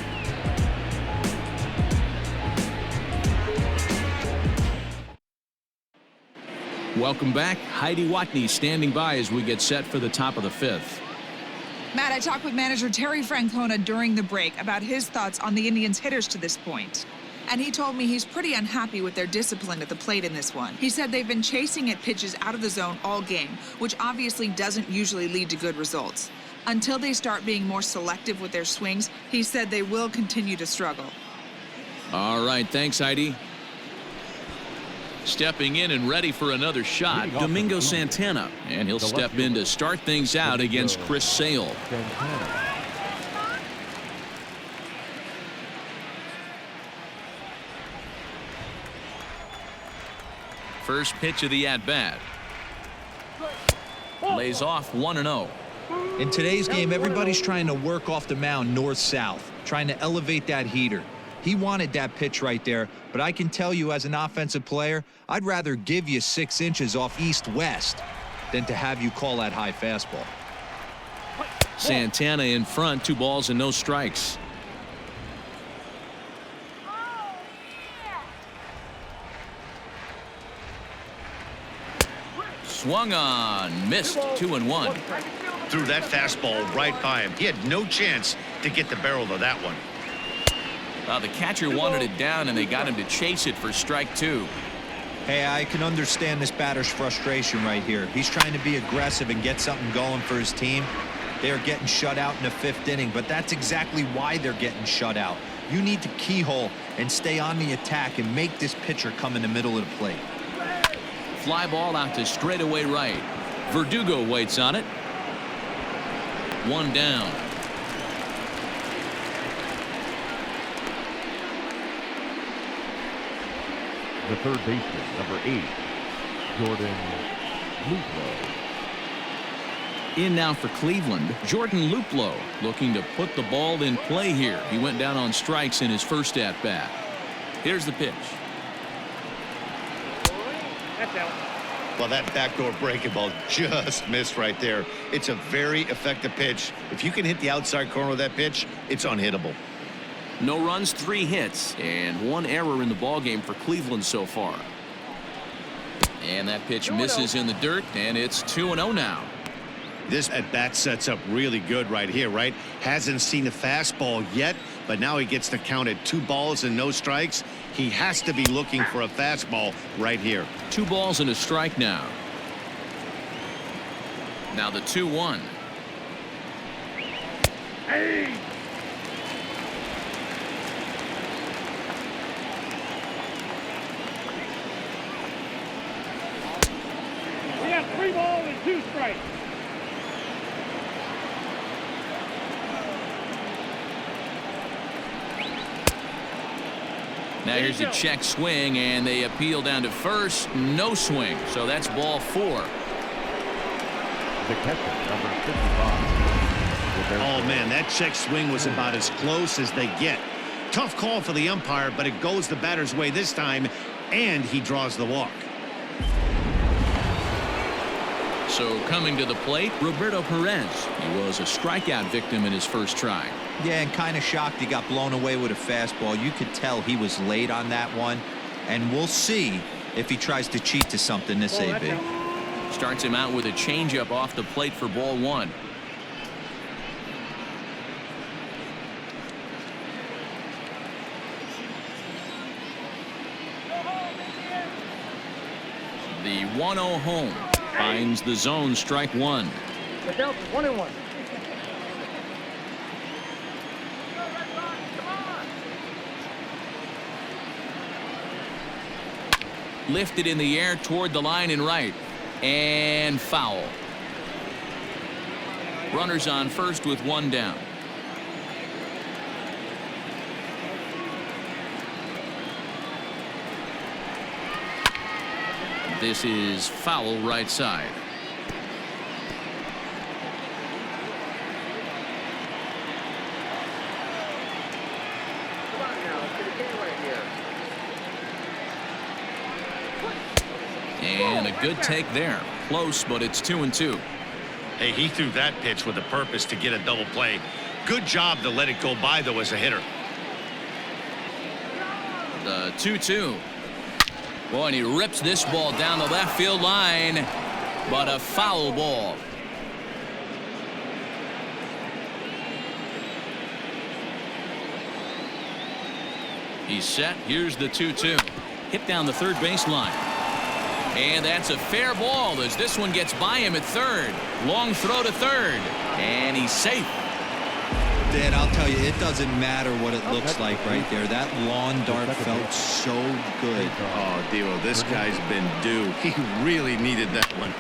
Welcome back. Heidi Watney standing by as we get set for the top of the 5th. Matt, I talked with manager Terry Francona during the break about his thoughts on the Indians' hitters to this point. And he told me he's pretty unhappy with their discipline at the plate in this one. He said they've been chasing at pitches out of the zone all game, which obviously doesn't usually lead to good results. Until they start being more selective with their swings, he said they will continue to struggle. All right, thanks, Heidi. Stepping in and ready for another shot, Domingo Santana. And he'll step in to start things out against Chris Sale. First pitch of the at-bat. Lays off 1-0. In today's game, everybody's trying to work off the mound north-south, trying to elevate that heater. He wanted that pitch right there, but I can tell you as an offensive player, I'd rather give you 6 inches off east-west than to have you call that high fastball. Santana in front, 2 balls and no strikes. Swung on, missed. 2-1. Threw that fastball right by him. He had no chance to get the barrel of that one. The catcher wanted it down, and they got him to chase it for strike 2. Hey, I can understand this batter's frustration right here. He's trying to be aggressive and get something going for his team. They are getting shut out in the 5th inning, but that's exactly why they're getting shut out. You need to keyhole and stay on the attack and make this pitcher come in the middle of the plate. Fly ball out to straightaway right. Verdugo waits on it. 1 down. The third baseman, number 8, Jordan Luplow. In now for Cleveland, Jordan Luplow looking to put the ball in play here. He went down on strikes in his first at-bat. Here's the pitch. That's out. Well, that backdoor breaking ball just missed right there. It's a very effective pitch. If you can hit the outside corner of that pitch, it's unhittable. No runs, 3 hits, and 1 error in the ballgame for Cleveland so far. And that pitch misses in the dirt, and it's 2-0 now. This at-bat sets up really good right here, right? Hasn't seen a fastball yet, but now he gets to count at 2 balls and no strikes. He has to be looking for a fastball right here. 2 balls and a strike now. Now the 2-1. Hey! We have 3 balls and 2 strikes. Now here's a check swing, and they appeal down to first. No swing, so that's ball 4. The catcher, number 55, Oh, man, that check swing was about as close as they get. Tough call for the umpire, but it goes the batter's way this time, and he draws the walk. So coming to the plate, Roberto Perez. He was a strikeout victim in his first try. Yeah, and kind of shocked he got blown away with a fastball. You could tell he was late on that one, and we'll see if he tries to cheat to something this AB. Starts him out with a changeup off the plate for ball one. The 1-0 home finds the zone, strike one. Look out, 1-1. Lifted in the air toward the line and right, and foul. Runners on first with one down. This is foul right side. Come on now, let's get a game right here. And a good take there. Close, but it's 2-2. Hey, he threw that pitch with a purpose to get a double play. Good job to let it go by, though, as a hitter. The 2-2. Boy, and he rips this ball down the left field line, but a foul ball. He's set. Here's the 2-2. Hit down the third baseline. And that's a fair ball as this one gets by him at third. Long throw to third. And he's safe. Dan, I'll tell you, it doesn't matter what it looks like right there. That lawn dart felt so good. Oh, Devo, this guy's been due. He really needed that one.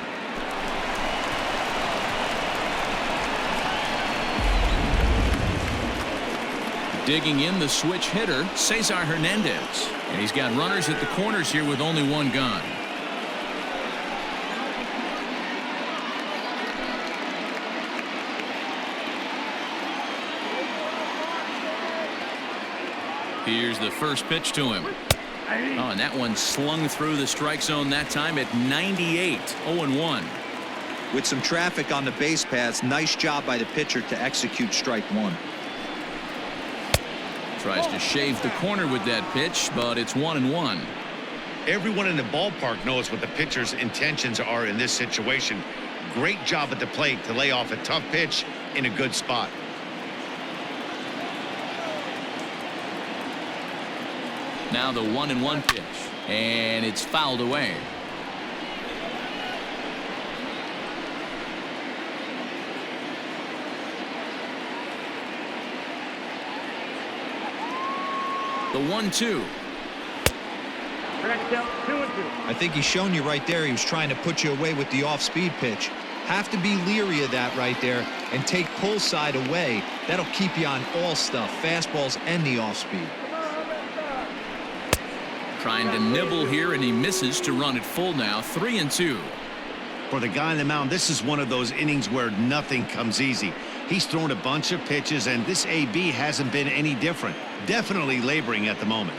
Digging in the switch hitter, Cesar Hernandez. And he's got runners at the corners here with only one gone. Here's the first pitch to him. Oh, and that one slung through the strike zone that time at 98. 0-1. With some traffic on the base paths, nice job by the pitcher to execute strike one. Tries to shave the corner with that pitch, but it's 1-1. Everyone in the ballpark knows what the pitcher's intentions are in this situation. Great job at the plate to lay off a tough pitch in a good spot. Now the 1-1 pitch, and it's fouled away. The 1-2. I think he's shown you right there. He was trying to put you away with the off-speed pitch. Have to be leery of that right there and take pull side away. That'll keep you on all stuff, fastballs and the off-speed. Trying to nibble here, and he misses to run it full now. 3-2. For the guy on the mound, this is one of those innings where nothing comes easy. He's thrown a bunch of pitches, and this AB hasn't been any different. Definitely laboring at the moment.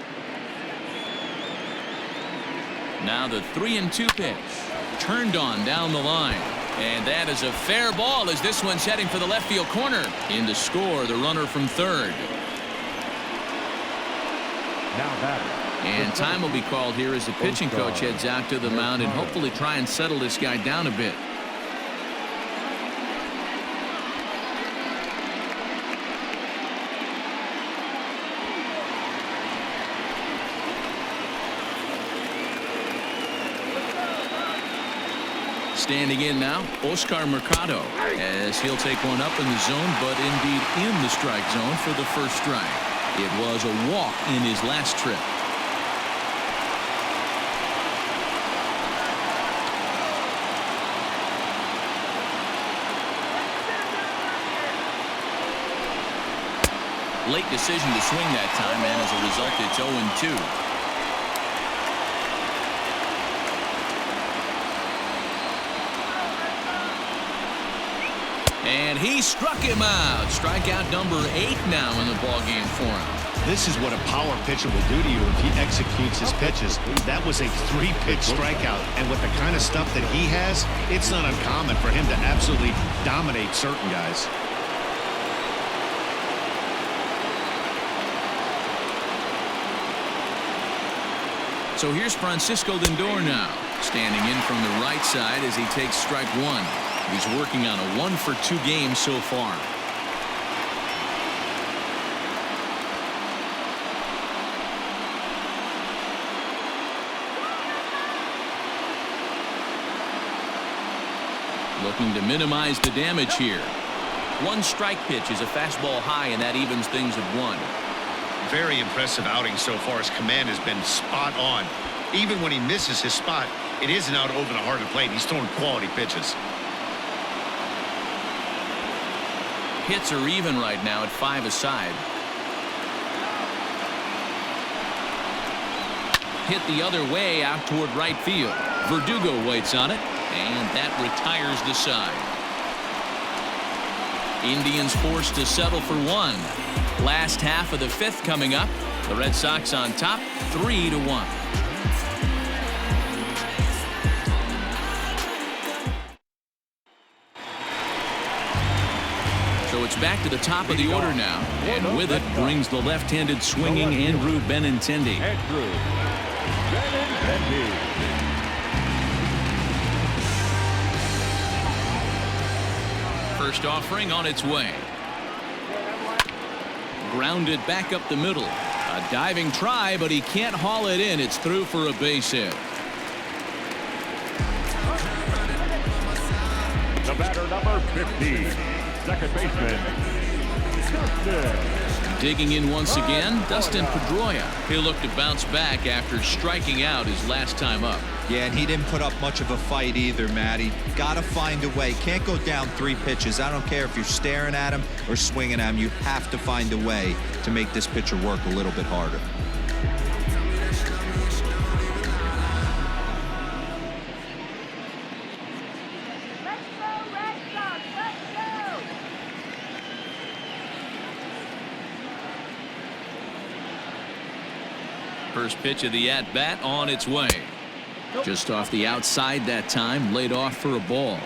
Now the 3-2 pitch. Turned on down the line. And that is a fair ball as this one's heading for the left field corner. In to score, the runner from third. Now batting. And time will be called here as the pitching coach heads out to the mound and hopefully try and settle this guy down a bit. Standing in now, Oscar Mercado, as he'll take one up in the zone, but indeed in the strike zone for the first strike. It was a walk in his last trip. Late decision to swing that time, and as a result, it's 0-2. And he struck him out. Strikeout number 8 now in the ballgame for him. This is what a power pitcher will do to you if he executes his pitches. That was a 3-pitch strikeout, and with the kind of stuff that he has, it's not uncommon for him to absolutely dominate certain guys. So here's Francisco Lindor now, standing in from the right side as he takes strike 1. He's working on a 1-for-2 game so far. Looking to minimize the damage here. 1 strike pitch is a fastball high, and that evens things at 1. Very impressive outing so far. His command has been spot on. Even when he misses his spot, it isn't out over the heart of the plate. He's throwing quality pitches. Hits are even right now at 5 aside. Hit the other way out toward right field. Verdugo waits on it, and that retires the side. Indians forced to settle for 1. Last half of the 5th coming up. The Red Sox on top, 3-1. So it's back to the top of the order now, and with it brings the left-handed swinging Andrew Benintendi. First offering on its way. Grounded back up the middle. A diving try, but he can't haul it in. It's through for a base hit. The batter, number 50, second baseman, Dustin. Digging in once again, Dustin Pedroia. He'll look to bounce back after striking out his last time up. Yeah, and he didn't put up much of a fight either, Matty. Got to find a way. Can't go down 3 pitches. I don't care if you're staring at him or swinging at him. You have to find a way to make this pitcher work a little bit harder. First pitch of the at-bat on its way. Just off the outside that time, laid off for a ball.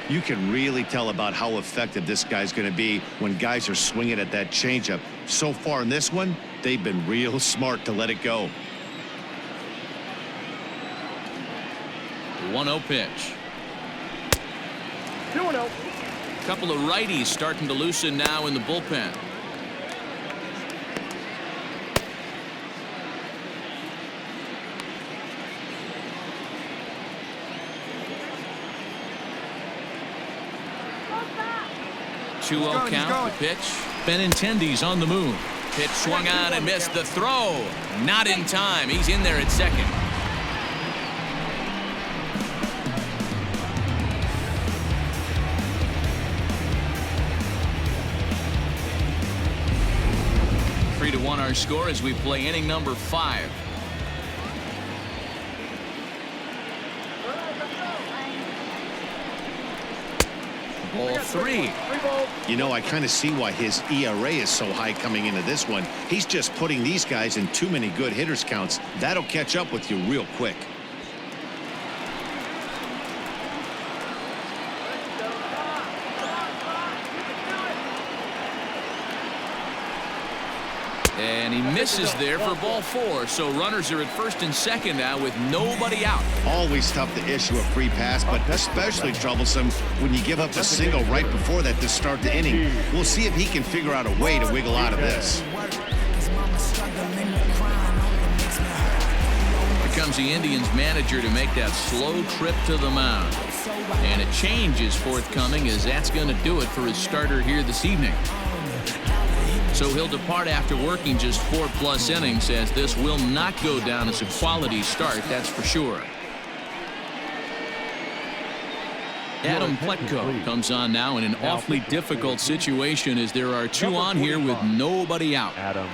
You can really tell about how effective this guy's going to be when guys are swinging at that changeup. So far in this one, they've been real smart to let it go. 1-0 pitch. 2-0. Couple of righties starting to loosen now in the bullpen. He's 2-0 count. The pitch. Benintendi's on the move. Pitch swung on and missed. The throw. Not in time. He's in there at second. Three to 1 our score as we play inning number 5. Ball 3. You know, I kind of see why his ERA is so high coming into this one. He's just putting these guys in too many good hitters counts. That'll catch up with you real quick. And he misses there for ball 4. So runners are at first and second now with nobody out. Always tough to issue a free pass, but especially troublesome when you give up a single right before that to start the inning. We'll see if he can figure out a way to wiggle out of this. Here comes the Indians manager to make that slow trip to the mound. And a change is forthcoming, as that's going to do it for his starter here this evening. So he'll depart after working just 4+ innings, as this will not go down as a quality start, that's for sure. Adam Plesac comes on now in an awfully difficult situation, as there are 2 on here with nobody out. Adam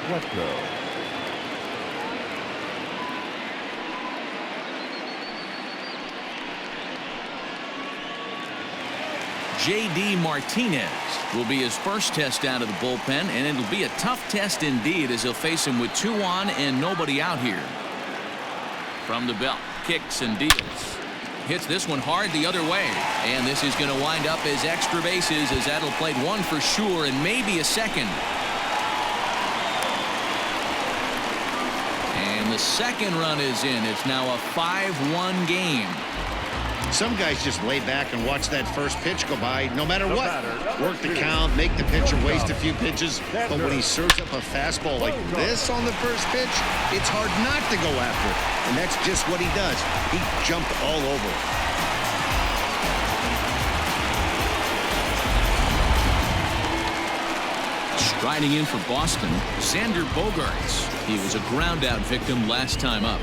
Plesac. J.D. Martinez will be his first test out of the bullpen, and it'll be a tough test indeed as he'll face him with 2 on and nobody out here. From the belt, kicks and deals. Hits this one hard the other way, and this is going to wind up as extra bases as that'll play 1 for sure and maybe a second. And the second run is in. It's now a 5-1 game. Some guys just lay back and watch that first pitch go by no matter what. Work the count, make the pitcher waste a few pitches. But when he serves up a fastball like this on the first pitch, it's hard not to go after it. And that's just what he does. He jumped all over it. Striding in for Boston, Xander Bogaerts. He was a ground-out victim last time up.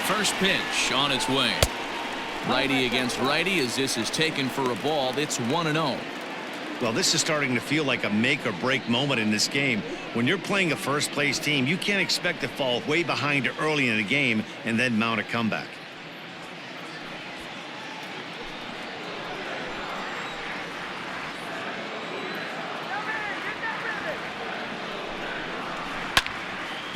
First pitch on its way. Righty against righty as this is taken for a ball. It's 1-0. Well, this is starting to feel like a make or break moment in this game. When you're playing a first place team, you can't expect to fall way behind early in the game and then mount a comeback.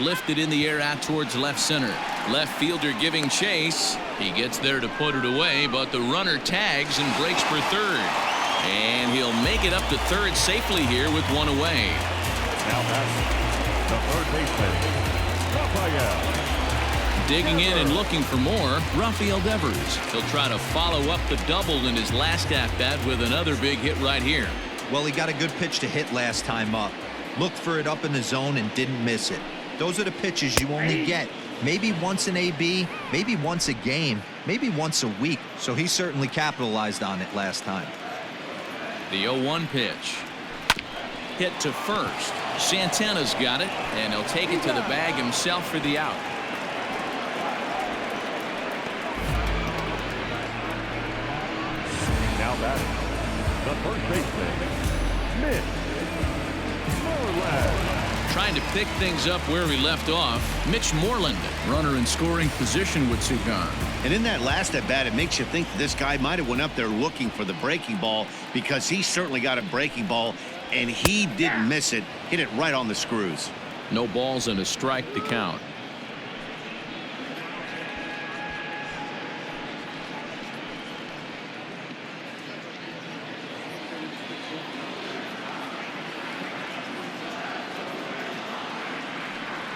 Lifted in the air out towards left center. Left fielder giving chase. He gets there to put it away, but the runner tags and breaks for third. And he'll make it up to third safely here with 1 away. Now that's the third baseman, Rafael. Digging in and looking for more, Rafael Devers. He'll try to follow up the double in his last at-bat with another big hit right here. Well, he got a good pitch to hit last time up. Looked for it up in the zone and didn't miss it. Those are the pitches you only get maybe once in AB, maybe once a game, maybe once a week. So he certainly capitalized on it last time. The 0-1 pitch. Hit to first. Santana's got it, and he'll take it to the bag himself for the out. Now batting, the first baseman, Mitch Moreland. Trying to pick things up where we left off, Mitch Moreland, runner in scoring position with 2 gone. And in that last at bat, it makes you think this guy might have went up there looking for the breaking ball, because he certainly got a breaking ball and he didn't miss it. Hit it right on the screws. No balls and a strike to count.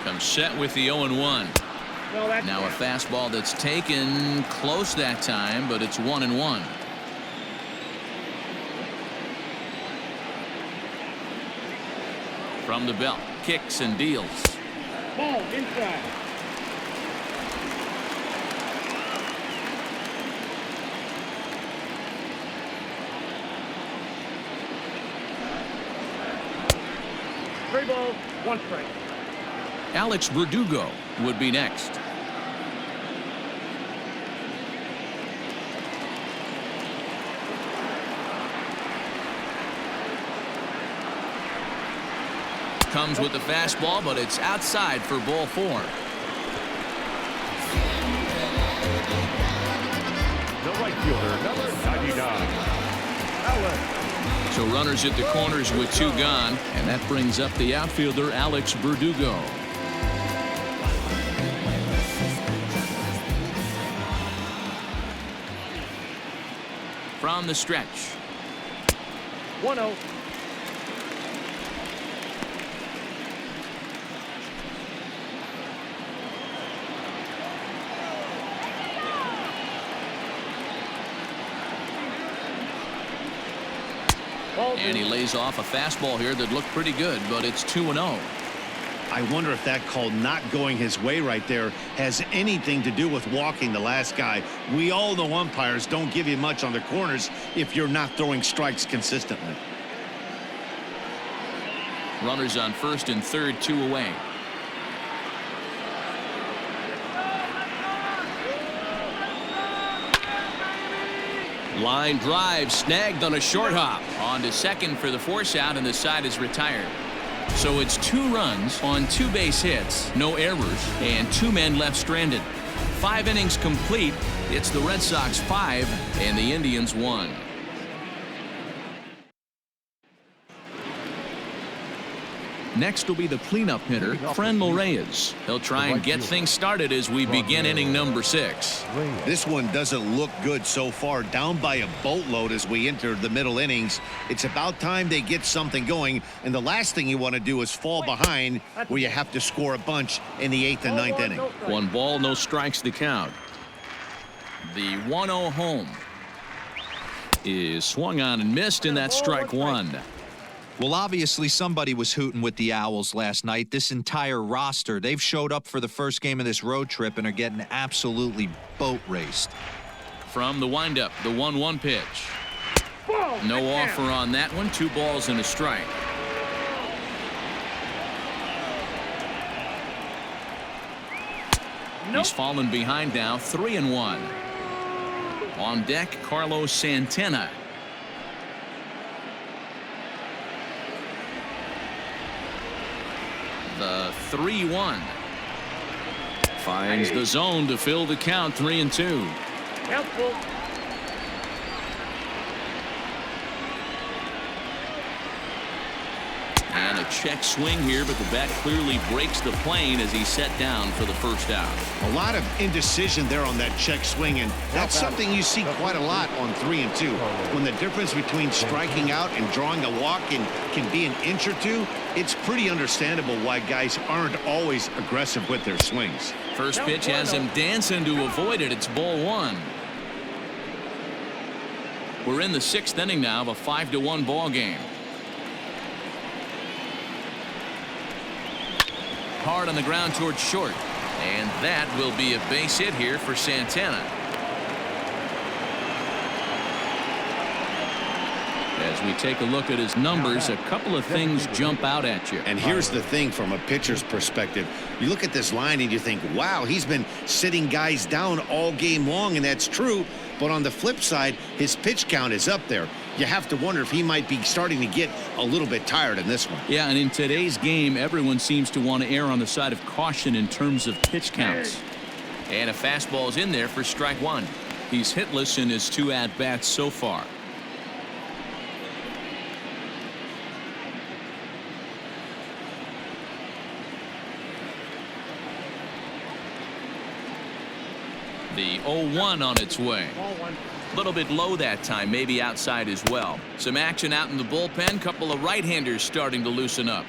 Comes set with the 0-1. Now a fastball that's taken close that time, but it's 1-1. From the belt, kicks and deals. Ball inside. Three balls, 1 strike. Alex Verdugo would be next. Comes with the fastball, but it's outside for ball 4. The right fielder, number 99, Alex. So runners at the corners with 2 gone, and that brings up the outfielder Alex Verdugo. From the stretch. 1-0. And he lays off a fastball here that looked pretty good, but it's 2-0. I wonder if that call not going his way right there has anything to do with walking the last guy. We all know umpires don't give you much on the corners if you're not throwing strikes consistently. Runners on first and third, 2 away. Line drive snagged on a short hop. On to second for the force out, and the side is retired. So it's 2 runs on 2 base hits, no errors, and 2 men left stranded. 5 innings complete. It's the Red Sox 5 and the Indians 1. Next will be the cleanup hitter, Franmil Reyes. He'll try and get things started as we begin inning number 6. This one doesn't look good so far. Down by a boatload as we enter the middle innings. It's about time they get something going, and the last thing you want to do is fall behind where you have to score a bunch in the 8th and 9th inning. 1 ball, no strikes to count. The 1-0 home is swung on and missed, and that's strike 1. Well, obviously somebody was hooting with the Owls last night. This entire roster, they've showed up for the first game of this road trip and are getting absolutely boat raced. From the windup, the 1-1 pitch. No offer on that one. 2 balls and a strike. He's fallen behind now, 3-1. On deck, Carlos Santana. The 3-1. Finds the zone to fill the count, 3-2. Helpful. And a check swing here, but the bat clearly breaks the plane as he's set down for the first out. A lot of indecision there on that check swing, and that's something you see quite a lot on 3-2. When the difference between striking out and drawing a walk can be an inch or 2, it's pretty understandable why guys aren't always aggressive with their swings. First pitch has him dancing to avoid it. It's ball 1. We're in the 6th inning now of a 5-1 ball game. Hard on the ground towards short, and that will be a base hit here for Santana. As we take a look at his numbers, a couple of things jump out at you. And here's the thing from a pitcher's perspective. You look at this line and you think, wow, he's been sitting guys down all game long, and that's true. But on the flip side, his pitch count is up there. You have to wonder if he might be starting to get a little bit tired in this one. Yeah, and in today's game, everyone seems to want to err on the side of caution in terms of pitch counts. And a fastball's in there for strike 1. He's hitless in his 2 at-bats so far. The 0-1 on its way. A little bit low that time, maybe outside as well. Some action out in the bullpen. Couple of right-handers starting to loosen up.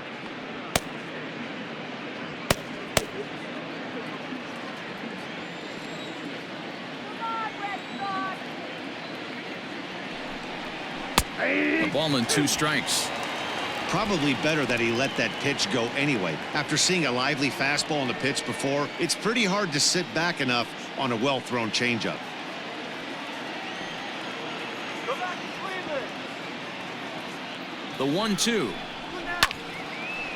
A ball and 2 strikes. Probably better that he let that pitch go anyway. After seeing a lively fastball on the pitch before, it's pretty hard to sit back enough on a well-thrown changeup. The 1-2.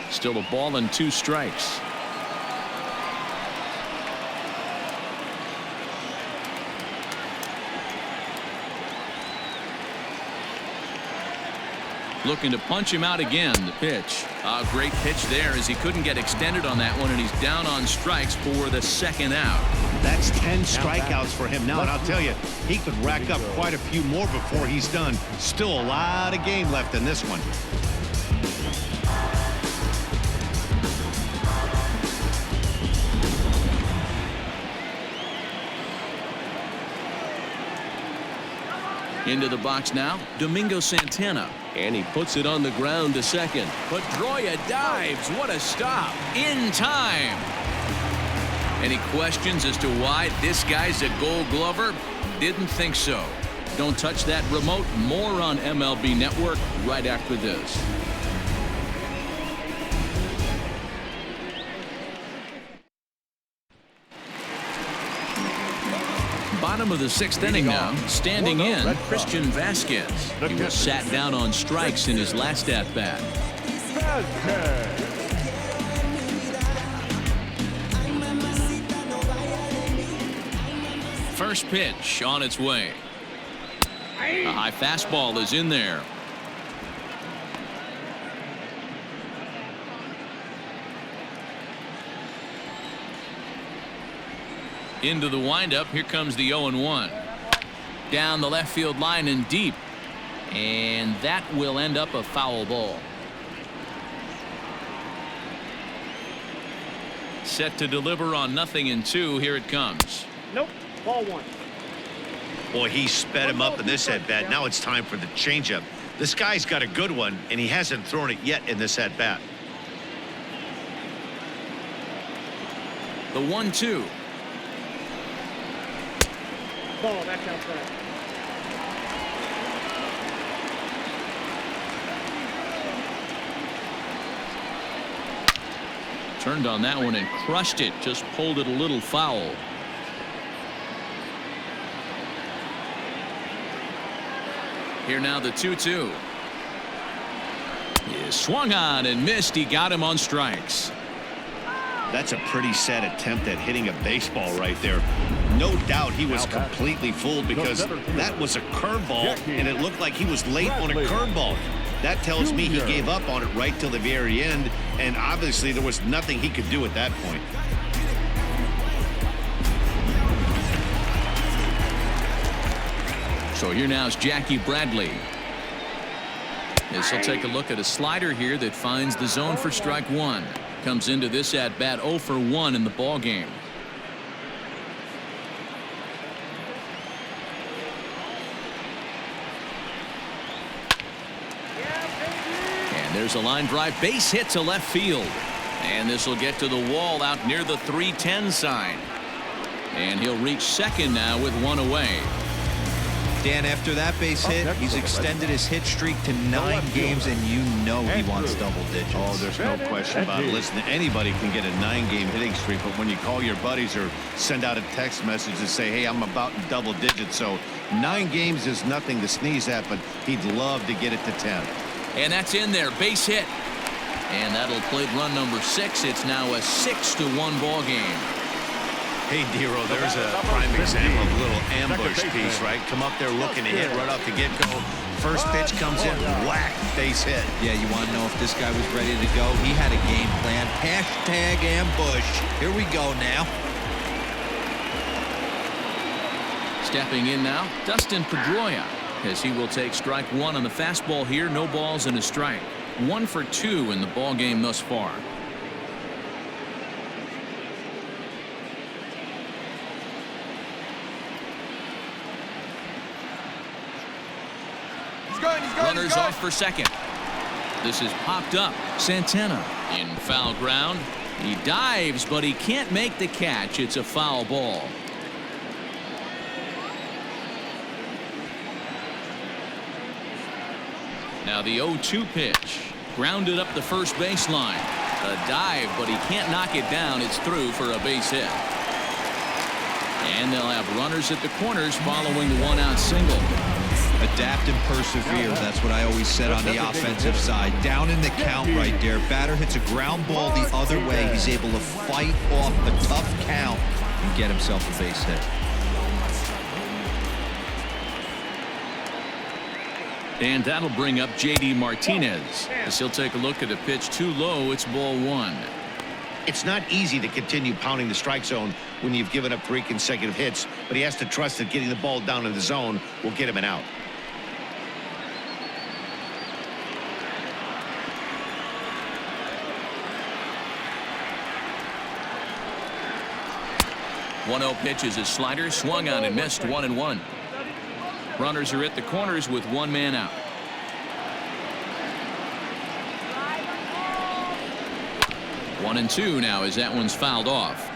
Still a ball and 2 strikes. Looking to punch him out again. The pitch. A great pitch there as he couldn't get extended on that one, and he's down on strikes for the 2nd out. That's 10 strikeouts for him now, and I'll tell you, he could rack up quite a few more before he's done. Still a lot of game left in this one. Into the box now, Domingo Santana. And he puts it on the ground to second. Pedroia dives. What a stop. In time. Any questions as to why this guy's a Gold Glover? Didn't think so. Don't touch that remote. More on MLB Network right after this. Bottom of the 6th inning now. Standing in, Christian Vasquez. He was sat down on strikes in his last at-bat. First pitch on its way. A high fastball is in there. Into the windup. Here comes the 0-1. Down the left field line and deep. And that will end up a foul ball. Set to deliver on 0-2. Here it comes. Nope. Ball 1. Boy, he sped him up in this at-bat. Now it's time for the changeup. This guy's got a good one, and he hasn't thrown it yet in this at-bat. The 1-2. Ball. That's outside. Turned on that one and crushed it. Just pulled it a little foul. Here now the 2-2. He swung on and missed. He got him on strikes. That's a pretty sad attempt at hitting a baseball right there. No doubt he was completely fooled because that was a curveball, and it looked like he was late on a curveball. That tells me he gave up on it right till the very end, and obviously there was nothing he could do at that point. So here now is Jackie Bradley. As he'll take a look at a slider here that finds the zone for strike one. Comes into this at bat 0 for 1 in the ball game. And there's a line drive base hit to left field. And this will get to the wall out near the 310 sign. And he'll reach second now with one away. Dan, after that base hit, he's extended his hit streak to 9 games, and you know he wants double digits. Oh, there's no question about it. Listen, anybody can get a 9-game hitting streak, but when you call your buddies or send out a text message and say, hey, I'm about in double digits, so 9 games is nothing to sneeze at, but he'd love to get it to 10. And that's in there, base hit. And that'll plate run number 6. It's now a 6-1 ball game. Hey, Dero, there's a prime example of a little ambush piece, right? Come up there looking to hit right off the get-go. First pitch comes in, whack, base hit. Yeah, you want to know if this guy was ready to go? He had a game plan. Hashtag ambush. Here we go now. Stepping in now, Dustin Pedroia, as he will take strike one on the fastball here. No balls and a strike. 1 for 2 in the ball game thus far. Runners off for second. This is popped up. Santana in foul ground. He dives, but he can't make the catch. It's a foul ball. Now the 0-2 pitch. Grounded up the first baseline. A dive, but he can't knock it down. It's through for a base hit. And they'll have runners at the corners following the 1-out single. Adapt and persevere. That's what I always said on the offensive side. Down in the count right there. Batter hits a ground ball the other way. He's able to fight off a tough count and get himself a base hit. And that'll bring up J.D. Martinez as he'll take a look at a pitch too low. It's ball 1. It's not easy to continue pounding the strike zone when you've given up 3 consecutive hits, but he has to trust that getting the ball down in the zone will get him an out. One-0 pitch is a slider, swung on and missed. 1-1. Runners are at the corners with 1 man out. One and 2 now as that one's fouled off.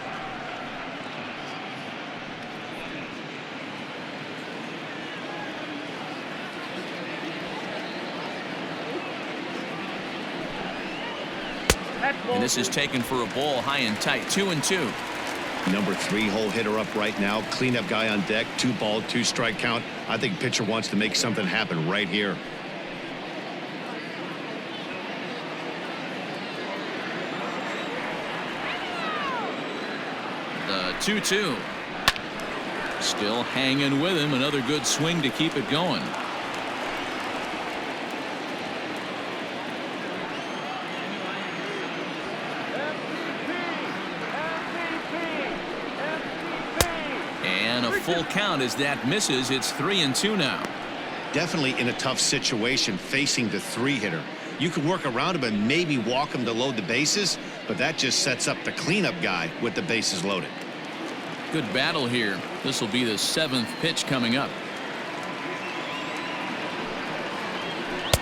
And this is taken for a ball high and tight. 2-2. Number 3 hole hitter up right now. Cleanup guy on deck. 2 ball, 2 strike count. I think pitcher wants to make something happen right here. The 2-2. Still hanging with him. Another good swing to keep it going. And a full count as that misses. It's 3-2 now. Definitely in a tough situation facing the 3-hitter. You can work around him and maybe walk him to load the bases, but that just sets up the cleanup guy with the bases loaded. Good battle here. This will be the 7th pitch coming up.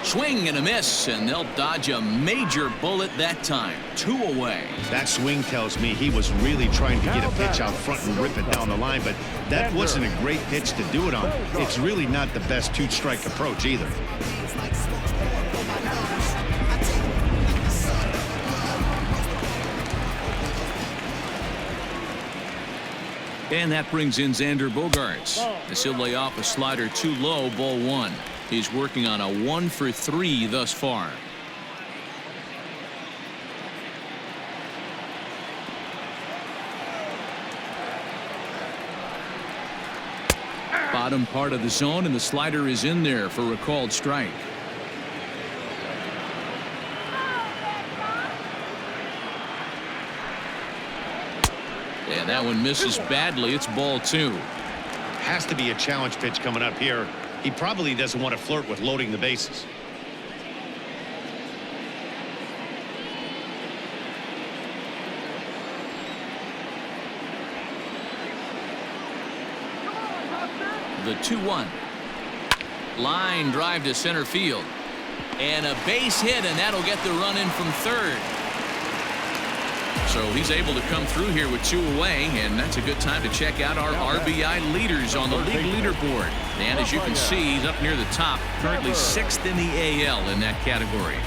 Swing and a miss, and they'll dodge a major bullet that time. 2 away. That swing tells me he was really trying to get a pitch out front and rip it down the line, but that wasn't a great pitch to do it on. It's really not the best 2-strike approach either. And that brings in Xander Bogaerts. As he'll lay off a slider too low, ball 1. He's working on a 1-for-3 thus far. Bottom part of the zone, and the slider is in there for a called strike. And that one misses badly. It's ball 2. Has to be a challenge pitch coming up here. He probably doesn't want to flirt with loading the bases. The 2-1. Line drive to center field. And a base hit, and that'll get the run in from third. So he's able to come through here with 2 away, and that's a good time to check out our RBI leaders on the league leaderboard. And as you can see, he's up near the top, currently 6th in the AL in that category.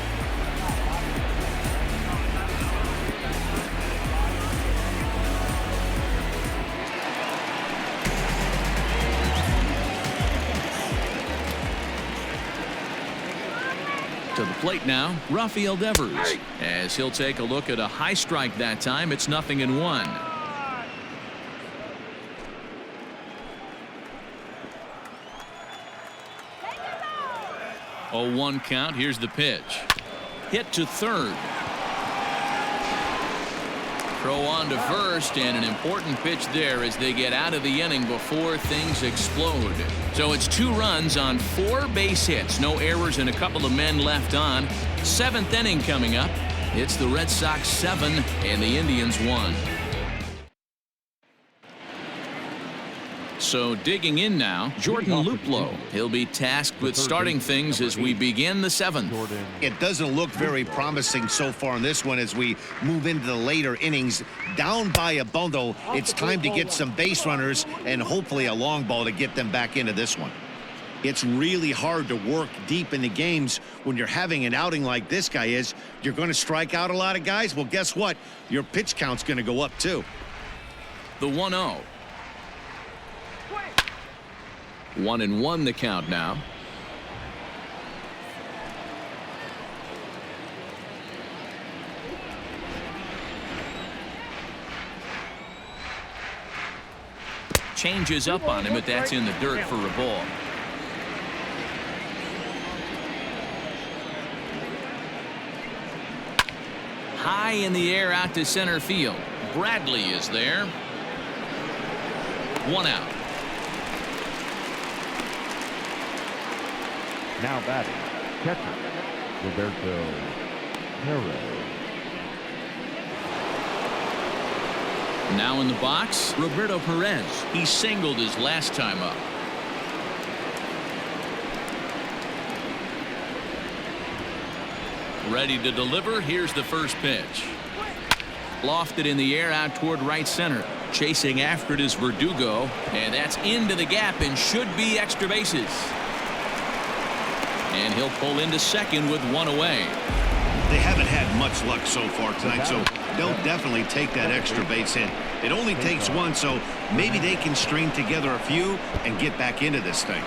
To the plate now, Rafael Devers. As he'll take a look at a high strike that time, it's 0-1. A 1 count. Here's the pitch. Hit to third. Throw on to first, and an important pitch there as they get out of the inning before things explode. So it's 2 runs on 4 base hits. No errors and a couple of men left on. 7th inning coming up. It's the Red Sox 7 and the Indians 1. So digging in now, Jordan Luplow. He'll be tasked with starting things as we begin the 7th. It doesn't look very promising so far in this one as we move into the later innings. Down by a bundle, it's time to get some base runners and hopefully a long ball to get them back into this one. It's really hard to work deep in the games when you're having an outing like this guy is. You're going to strike out a lot of guys. Well, guess what? Your pitch count's going to go up too. The 1-0. 1-1 the count now. Changes up on him, but that's in the dirt for a ball. High in the air out to center field. Bradley is there. 1 out. Now batting, catcher, Roberto Perez. Now in the box, Roberto Perez. He singled his last time up. Ready to deliver. Here's the first pitch. Lofted in the air out toward right center. Chasing after it is Verdugo, and that's into the gap and should be extra bases. And he'll pull into second with 1 away. They haven't had much luck so far tonight, so they'll definitely take that extra base hit. It only takes 1, so maybe they can string together a few and get back into this thing.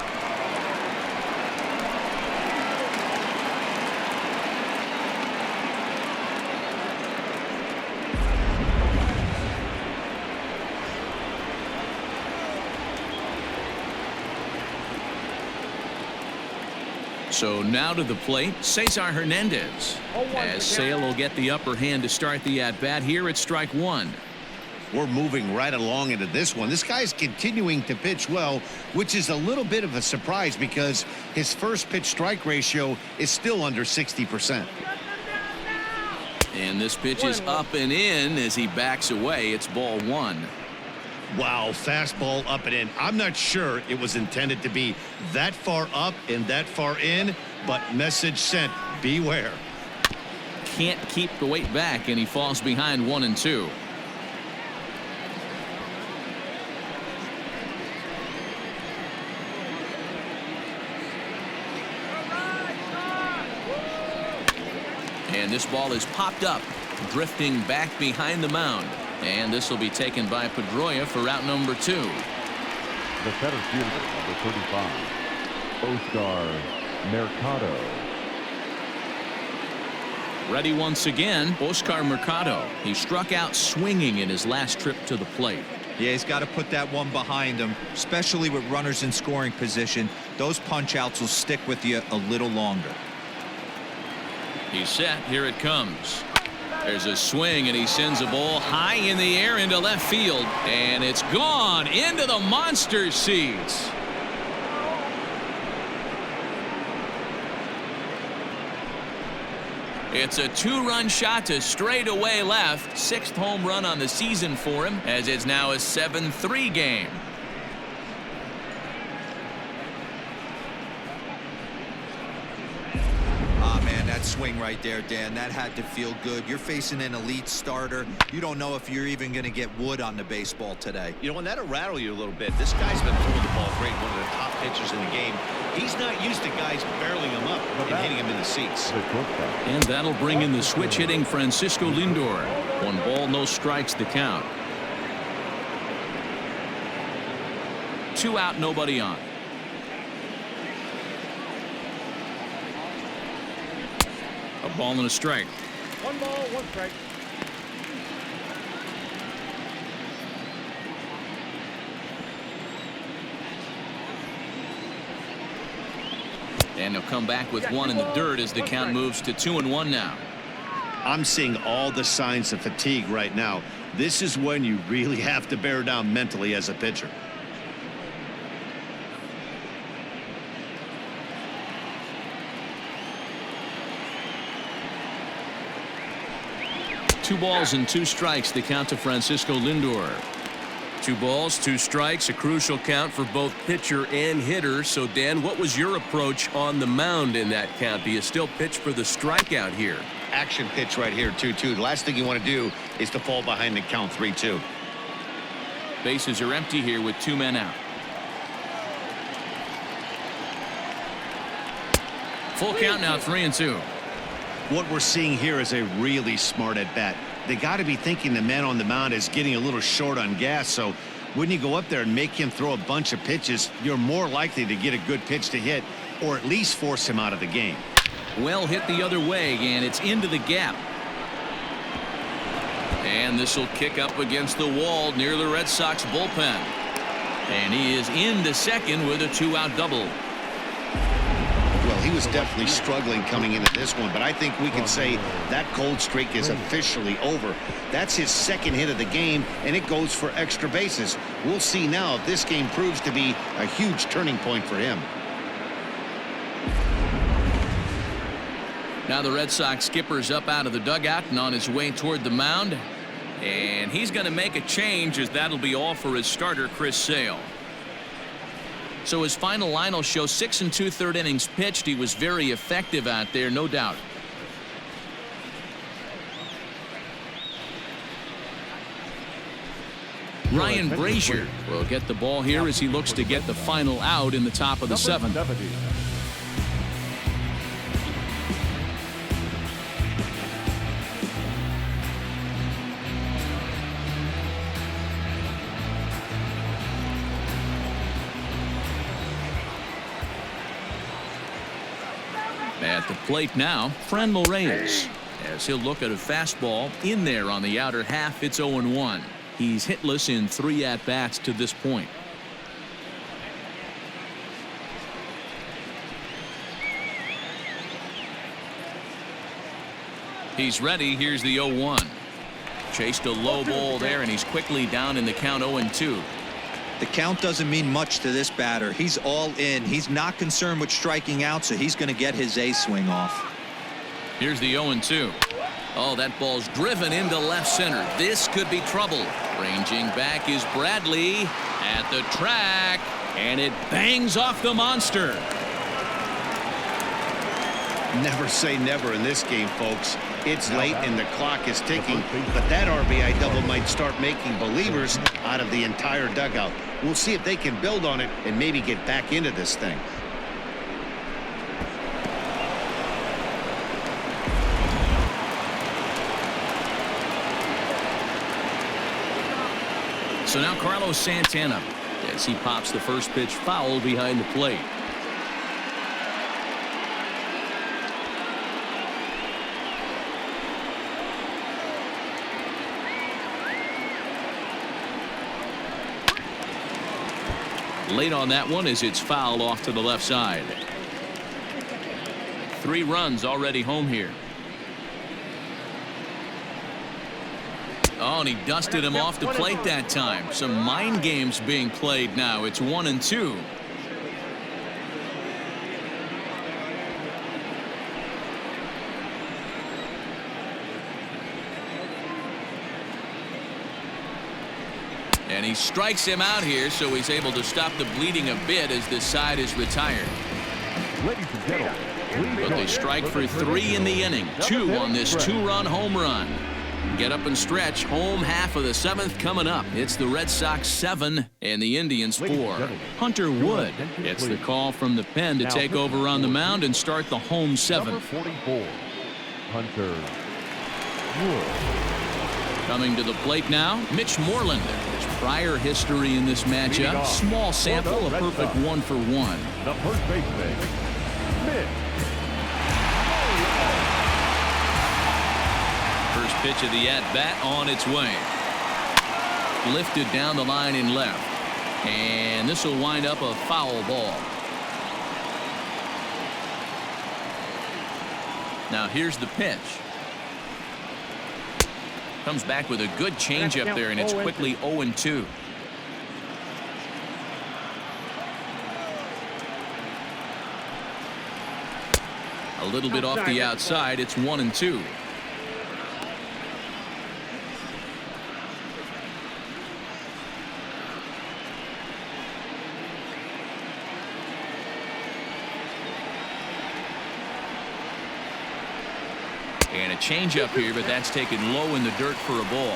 So now to the plate, Cesar Hernandez. As Sale will get the upper hand to start the at-bat here at strike one. We're moving right along into this one. This guy's continuing to pitch well, which is a little bit of a surprise because his first pitch strike ratio is still under 60%. And this pitch is up and in as he backs away. It's ball one. Wow, fastball up and in. I'm not sure it was intended to be that far up and that far in, but message sent, beware. Can't keep the weight back, and he falls behind 1-2. And this ball is popped up, drifting back behind the mound. And this will be taken by Pedroia for route number 2. The center fielder, number 35, Oscar Mercado. Ready once again, Oscar Mercado. He struck out swinging in his last trip to the plate. Yeah, he's got to put that one behind him, especially with runners in scoring position. Those punch outs will stick with you a little longer. He's set. Here it comes. There's a swing, and he sends a ball high in the air into left field, and it's gone into the monster seats. It's a 2-run shot to straightaway left. 6th home run on the season for him, as it's now a 7-3 game. That swing right there, Dan, that had to feel good. You're facing an elite starter. You don't know if you're even going to get wood on the baseball today. You know, and that'll rattle you a little bit. This guy's been throwing the ball great, one of the top pitchers in the game. He's not used to guys barreling him up and hitting him in the seats. And that'll bring in the switch hitting Francisco Lindor. 1 ball, no strikes the count. 2 out, nobody on. A ball and a strike. 1 ball, 1 strike. And he'll come back with 1 in the dirt as the count moves to 2-1 now. I'm seeing all the signs of fatigue right now. This is when you really have to bear down mentally as a pitcher. Two balls and 2 strikes, the count to Francisco Lindor. 2 balls, 2 strikes, a crucial count for both pitcher and hitter. So, Dan, what was your approach on the mound in that count? Do you still pitch for the strikeout here? Action pitch right here, 2-2. The last thing you want to do is to fall behind and count 3-2. Bases are empty here with 2 men out. Full count now, 3-2. What we're seeing here is a really smart at bat. They got to be thinking the man on the mound is getting a little short on gas. So when you go up there and make him throw a bunch of pitches, you're more likely to get a good pitch to hit or at least force him out of the game. Well hit the other way, and it's into the gap. And this will kick up against the wall near the Red Sox bullpen. And he is into second with a 2-out double. Well, he was definitely struggling coming into this one, but I think we can say that cold streak is officially over. That's his 2nd hit of the game, and it goes for extra bases. We'll see now if this game proves to be a huge turning point for him. Now the Red Sox skipper's up out of the dugout and on his way toward the mound. And he's going to make a change, as that'll be all for his starter, Chris Sale. So his final line will show 6 2/3 innings pitched. He was very effective out there, no doubt. Ryan Brazier will get the ball here as he looks to get the final out in the top of the 7th. At the plate now, Franmil Reyes, as he'll look at a fastball in there on the outer half. It's 0-1. He's hitless in 3 at-bats to this point. He's ready. Here's the 0-1. Chased a low ball there, and he's quickly down in the count 0-2. The count doesn't mean much to this batter. He's all in. He's not concerned with striking out, so he's going to get his A swing off. Here's the 0-2. Oh, that ball's driven into left center. This could be trouble. Ranging back is Bradley at the track, and it bangs off the monster. Never say never in this game, folks. It's late and the clock is ticking, but that RBI double might start making believers out of the entire dugout. We'll see if they can build on it and maybe get back into this thing. So now Carlos Santana, as he pops the first pitch foul behind the plate. Late on that one as it's fouled off to the left side. 3 runs already home here. Oh, and he dusted him off the plate that time. Some mind games being played now. It's 1-2. And he strikes him out here, so he's able to stop the bleeding a bit as this side is retired. Ladies and gentlemen, but they strike for 3 in the inning. 2 on this 2-run home run. Get up and stretch. Home half of the 7th coming up. It's the Red Sox 7 and the Indians 4. Hunter Wood gets the call from the pen to take over on the mound and start the home 7th. Number 44, Hunter Wood. Coming to the plate now, Mitch Moreland. There's prior history in this matchup. Small sample, a perfect 1-for-1. The first baseman, Mitch. First pitch of the at-bat on its way. Lifted down the line in left. And this will wind up a foul ball. Now here's the pitch. Comes back with a good changeup there, and it's quickly 0-2. A little bit off the outside. It's 1-2. And a changeup here, but that's taken low in the dirt for a ball.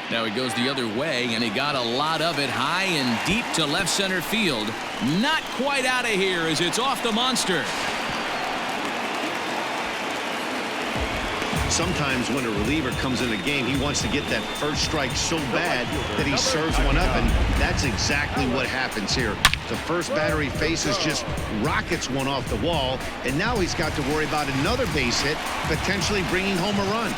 Now he goes the other way, and he got a lot of it high and deep to left center field. Not quite out of here as it's off the monster. Sometimes when a reliever comes in the game, he wants to get that first strike so bad that he serves one up, and that's exactly what happens here. The first batter he faces just rockets one off the wall, and now he's got to worry about another base hit, potentially bringing home a run.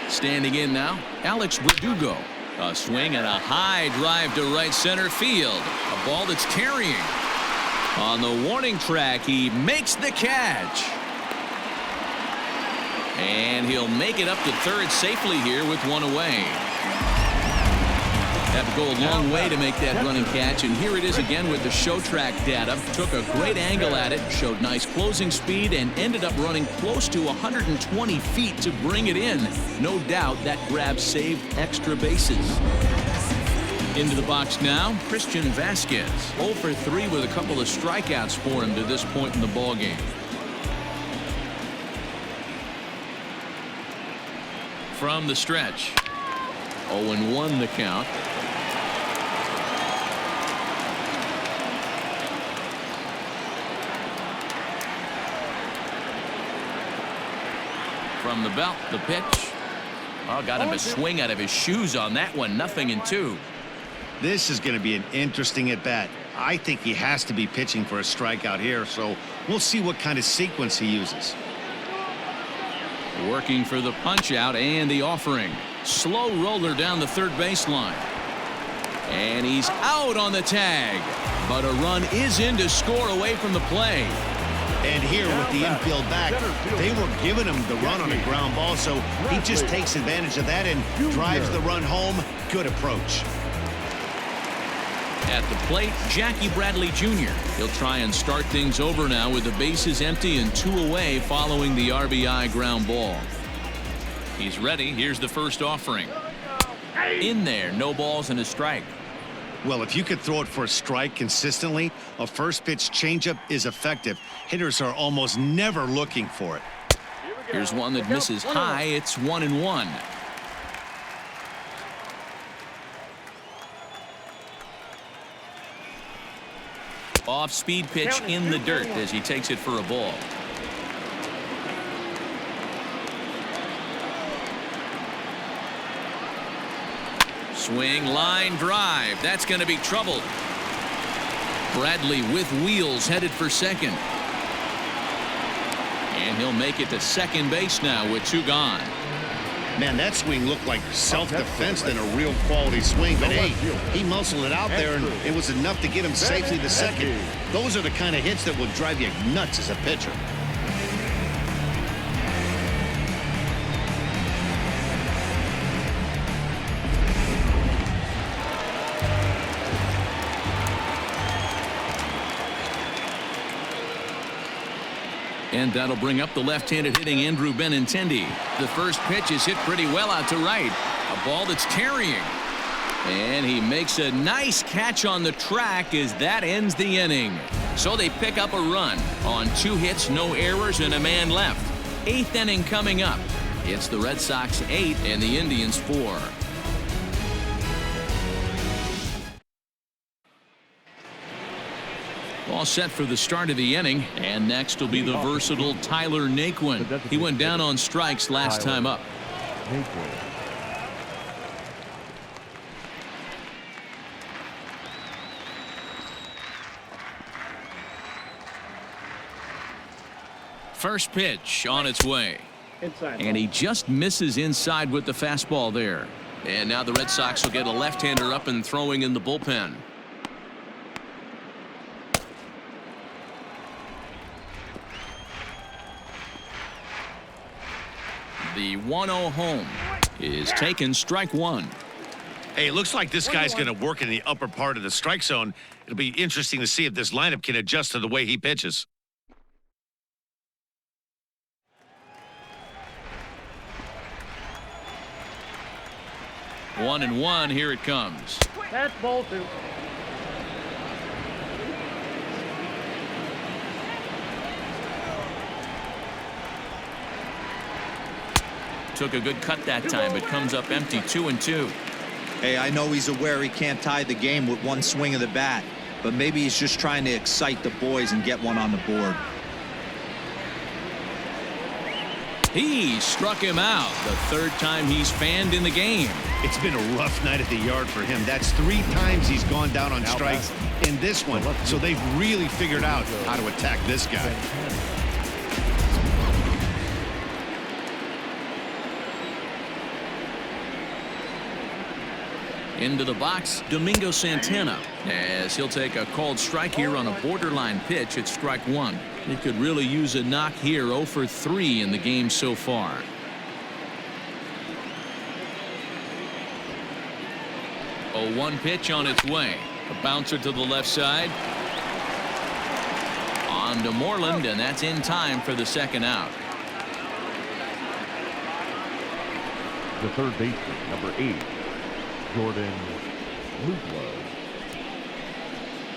Standing in now, Alex Verdugo. A swing and a high drive to right center field. A ball that's carrying. On the warning track, he makes the catch. And he'll make it up to third safely here with one away. Had to go a long way to make that running catch, and here it is again with the show track data. Took a great angle at it, showed nice closing speed, and ended up running close to 120 feet to bring it in. No doubt that grab saved extra bases. Into the box now, Christian Vasquez. 0 for 3 with a couple of strikeouts for him to this point in the ballgame. From the stretch, 0-1 the count. From the belt, the pitch. Oh, got him a swing out of his shoes on that one. 0-2. This is going to be an interesting at-bat. I think he has to be pitching for a strikeout here, so we'll see what kind of sequence he uses. Working for the punch out and the offering. Slow roller down the third baseline. And he's out on the tag. But a run is in to score away from the play. And here with the infield back, they were giving him the run on a ground ball, so he just takes advantage of that and drives the run home. Good approach. At the plate, Jackie Bradley Jr. He'll try and start things over now with the bases empty and 2 away following the RBI ground ball. He's ready. Here's the first offering. In there, no balls and a strike. Well, if you could throw it for a strike consistently, a first pitch changeup is effective. Hitters are almost never looking for it. Here's one that misses high. It's 1-1. Off-speed pitch in the dirt as he takes it for a ball. Swing, line drive. That's going to be trouble. Bradley with wheels headed for second. And he'll make it to second base now with 2 gone. Man, that swing looked like self-defense than a real quality swing. But hey, he muscled it out there, and it was enough to get him safely to second. Those are the kind of hits that will drive you nuts as a pitcher. And that'll bring up the left-handed hitting Andrew Benintendi. The first pitch is hit pretty well out to right. A ball that's carrying. And he makes a nice catch on the track as that ends the inning. So they pick up a run on 2 hits, no errors, and a man left. 8th inning coming up. It's the Red Sox 8 and the Indians 4. All set for the start of the inning, and next will be the versatile Tyler Naquin. He went down on strikes last time up. First pitch on its way. And he just misses inside with the fastball there. And now the Red Sox will get a left-hander up and throwing in the bullpen. The 1-0 home is taken, strike 1. Hey, it looks like this guy's going to work in the upper part of the strike zone. It'll be interesting to see if this lineup can adjust to the way he pitches. One and one, here it comes. That's ball 2. Took a good cut that time, but comes up empty. 2-2. Hey, I know he's aware he can't tie the game with one swing of the bat, but maybe he's just trying to excite the boys and get one on the board. He struck him out. The 3rd time he's fanned in the game. It's been a rough night at the yard for him. That's 3 times he's gone down on strikes in this one. So they've really figured out how to attack this guy. Into the box, Domingo Santana, as he'll take a called strike here on a borderline pitch at strike 1. He could really use a knock here. 0 for 3 in the game so far. A 1 pitch on its way. A bouncer to the left side. On to Moreland, and that's in time for the 2nd out. The third baseman, number 8, Jordan Luplow.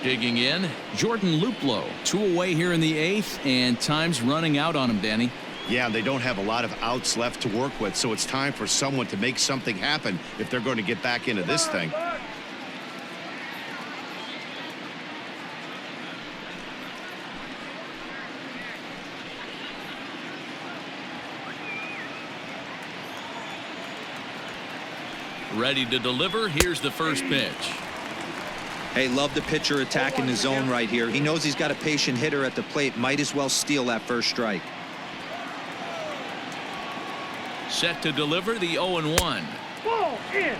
Digging in, Jordan Luplow. 2 away here in the 8th, and time's running out on him, Danny. Yeah, they don't have a lot of outs left to work with, so it's time for someone to make something happen if they're going to get back into this thing. Ready to deliver. Here's the first pitch. Hey, love the pitcher attacking the zone right here. He knows he's got a patient hitter at the plate. Might as well steal that first strike. Set to deliver the 0-1. Ball in.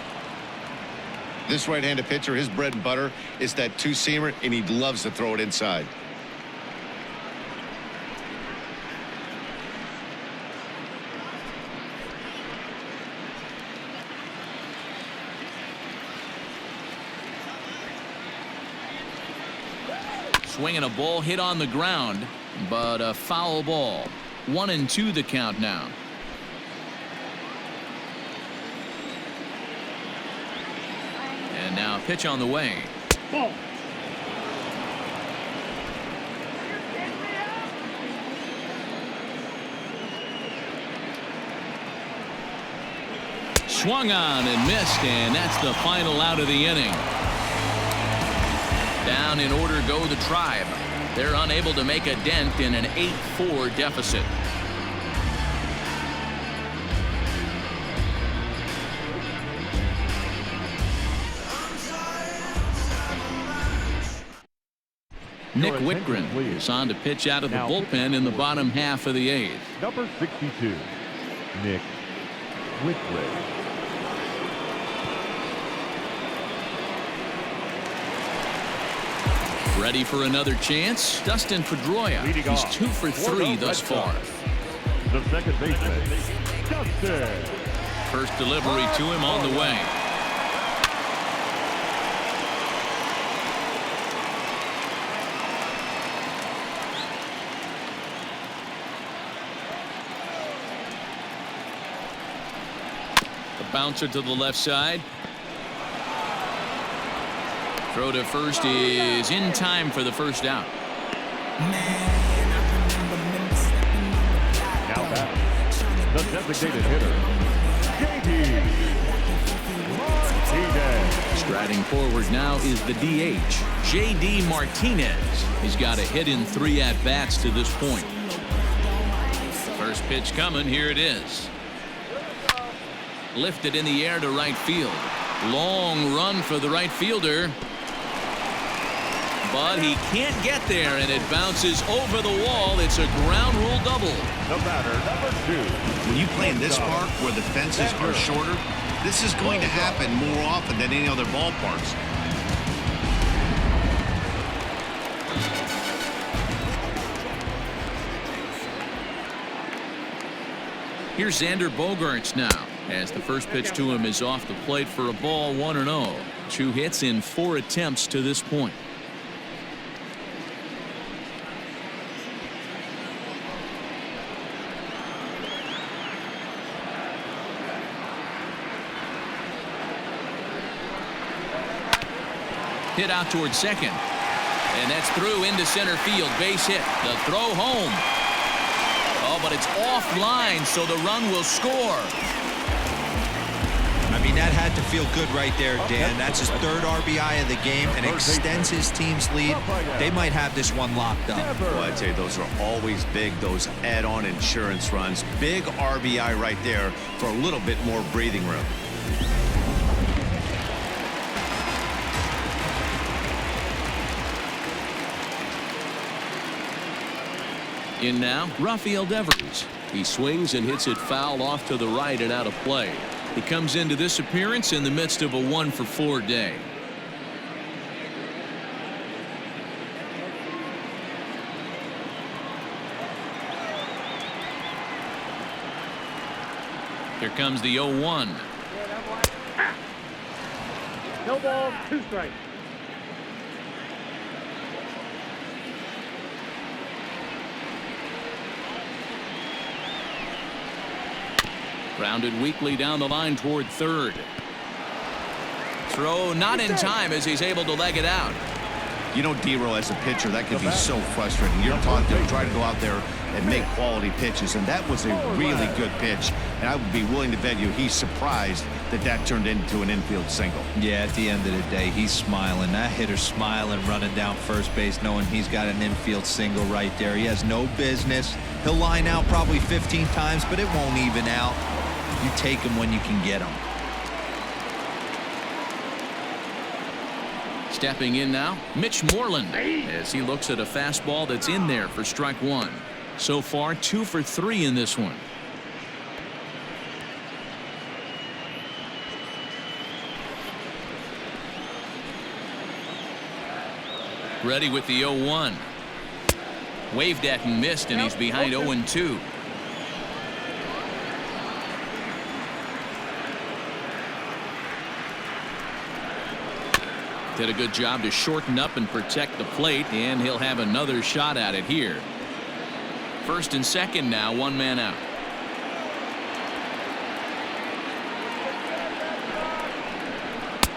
This right-handed pitcher, his bread and butter is that two-seamer, and he loves to throw it inside. Swinging a ball hit on the ground, but a foul ball. 1-2 the count now. And now a pitch on the way. Ball. Swung on and missed, and that's the final out of the inning. Down in order go the Tribe. They're unable to make a dent in an 8-4 deficit. Nick Whitgren is on to pitch out of the bullpen in the bottom half of the 8th. Number 62, Nick Whitgren. Ready for another chance? Dustin Pedroia. He's 2 for 3 thus far. The second baseman, Dustin. First delivery to him on the way. A bouncer to the left side. Throw to first is in time for the first out. Now back, the designated hitter, J.D. Martinez. Striding forward now is the DH, J.D. Martinez. He's got a hit in 3 at-bats to this point. First pitch coming, here it is. Lifted in the air to right field. Long run for the right fielder. But he can't get there, and it bounces over the wall. It's a ground rule double. The batter, number 2. When you play in this park where the fences are shorter, this is going to happen more often than any other ballparks. Here's Xander Bogaerts now, as the first pitch to him is off the plate for a ball, 1-0. 2 hits in 4 attempts to this point. Hit out towards second. And that's through into center field. Base hit. The throw home. Oh, but it's offline, so the run will score. I mean, that had to feel good right there, Dan. That's his 3rd RBI of the game and extends his team's lead. They might have this one locked up. Well, I'd say those are always big, those add-on insurance runs. Big RBI right there for a little bit more breathing room. In now, Rafael Devers. He swings and hits it foul off to the right and out of play. He comes into this appearance in the midst of a 1-for-4 day. Here comes the 0-1. No ball, 2 strikes. Grounded weakly down the line toward third. Throw not in time as he's able to leg it out. You know, D-Row, as a pitcher, that could be so frustrating. You're taught to try to go out there and make quality pitches, and that was a really good pitch. And I would be willing to bet you he's surprised that that turned into an infield single. Yeah, at the end of the day, he's smiling. That hitter's smiling, running down first base, knowing he's got an infield single right there. He has no business. He'll line out probably 15 times, but it won't even out. You take him when you can get him. Stepping in now, Mitch Moreland, as he looks at a fastball that's in there for strike one. So far, 2 for 3 in this one. Ready with the 0-1. Waved at and missed, and he's behind 0-2. Did a good job to shorten up and protect the plate, and he'll have another shot at it here. First and second now, 1 man out.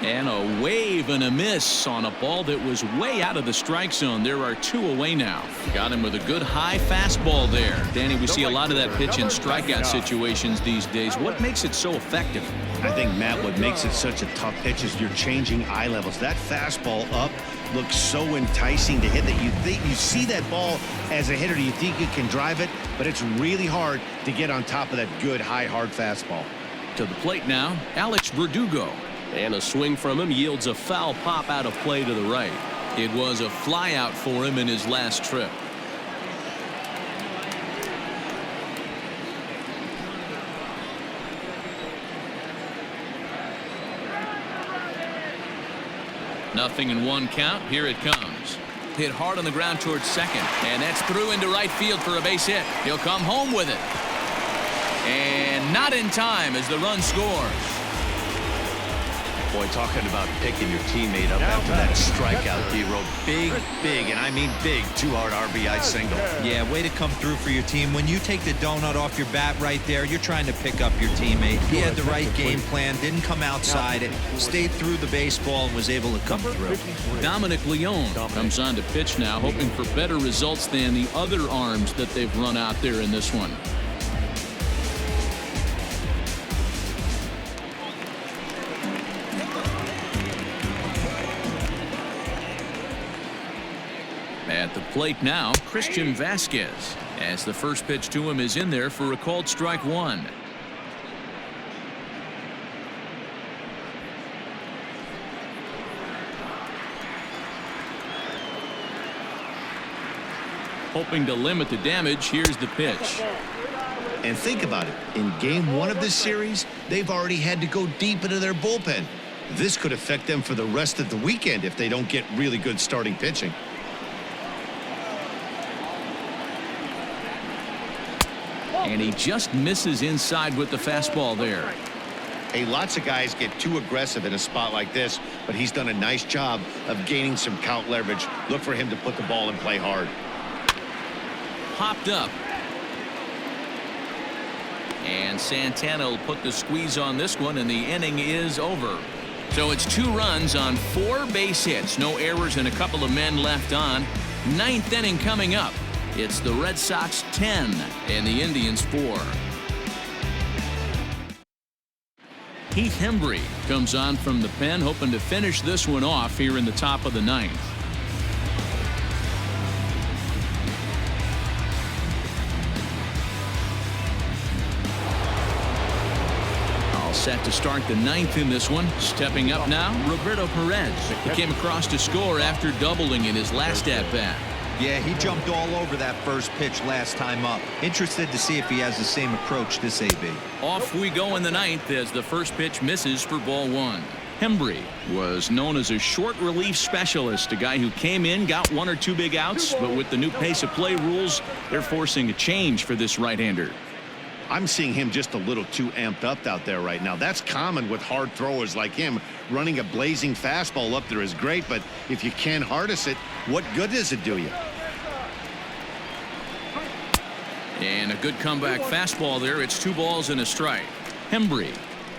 And a wave and a miss on a ball that was way out of the strike zone. There are 2 away now. Got him with a good high fastball there. Danny, we see a lot of that pitch in strikeout situations these days. What makes it so effective? I think, Matt, what makes it such a tough pitch is you're changing eye levels. That fastball up looks so enticing to hit that you see that ball as a hitter, you think you can drive it, but it's really hard to get on top of that good high hard fastball. To the plate now, Alex Verdugo. And a swing from him yields a foul pop out of play to the right. It was a flyout for him in his last trip. Nothing in 1 count. Here it comes. Hit hard on the ground towards second, and that's through into right field for a base hit. He'll come home with it, and not in time as the run scores. Boy, talking about picking your teammate up after that strikeout, D-Row. Big, and I mean big, 2-hard RBI single. Yeah, way to come through for your team. When you take the donut off your bat right there, you're trying to pick up your teammate. He had the right game plan, didn't come outside it, stayed through the baseball, and was able to come through. Dominic Leone comes on to pitch now, hoping for better results than the other arms that they've run out there in this one. At the plate now, Christian Vasquez, as the first pitch to him is in there for a called strike 1. Hoping to limit the damage, here's the pitch. And think about it. In game 1 of this series, they've already had to go deep into their bullpen. This could affect them for the rest of the weekend if they don't get really good starting pitching. And he just misses inside with the fastball there. Hey, lots of guys get too aggressive in a spot like this, but he's done a nice job of gaining some count leverage. Look for him to put the ball in play hard. Popped up. And Santana will put the squeeze on this one, and the inning is over. So it's 2 runs on 4 base hits. No errors and a couple of men left on. 9th inning coming up. It's the Red Sox 10 and the Indians 4. Heath Hembree comes on from the pen, hoping to finish this one off here in the top of the 9th. All set to start the 9th in this one. Stepping up now, Roberto Perez. He came across to score after doubling in his last at-bat. Yeah, he jumped all over that first pitch last time up. Interested to see if he has the same approach this AB. Off we go in the 9th as the first pitch misses for ball 1. Hembree was known as a short relief specialist, a guy who came in, got 1 or 2 big outs, but with the new pace of play rules, they're forcing a change for this right-hander. I'm seeing him just a little too amped up out there right now. That's common with hard throwers like him. Running a blazing fastball up there is great, but if you can't harness it, what good does it do you? And a good comeback fastball there. It's 2 balls and a strike. Hembree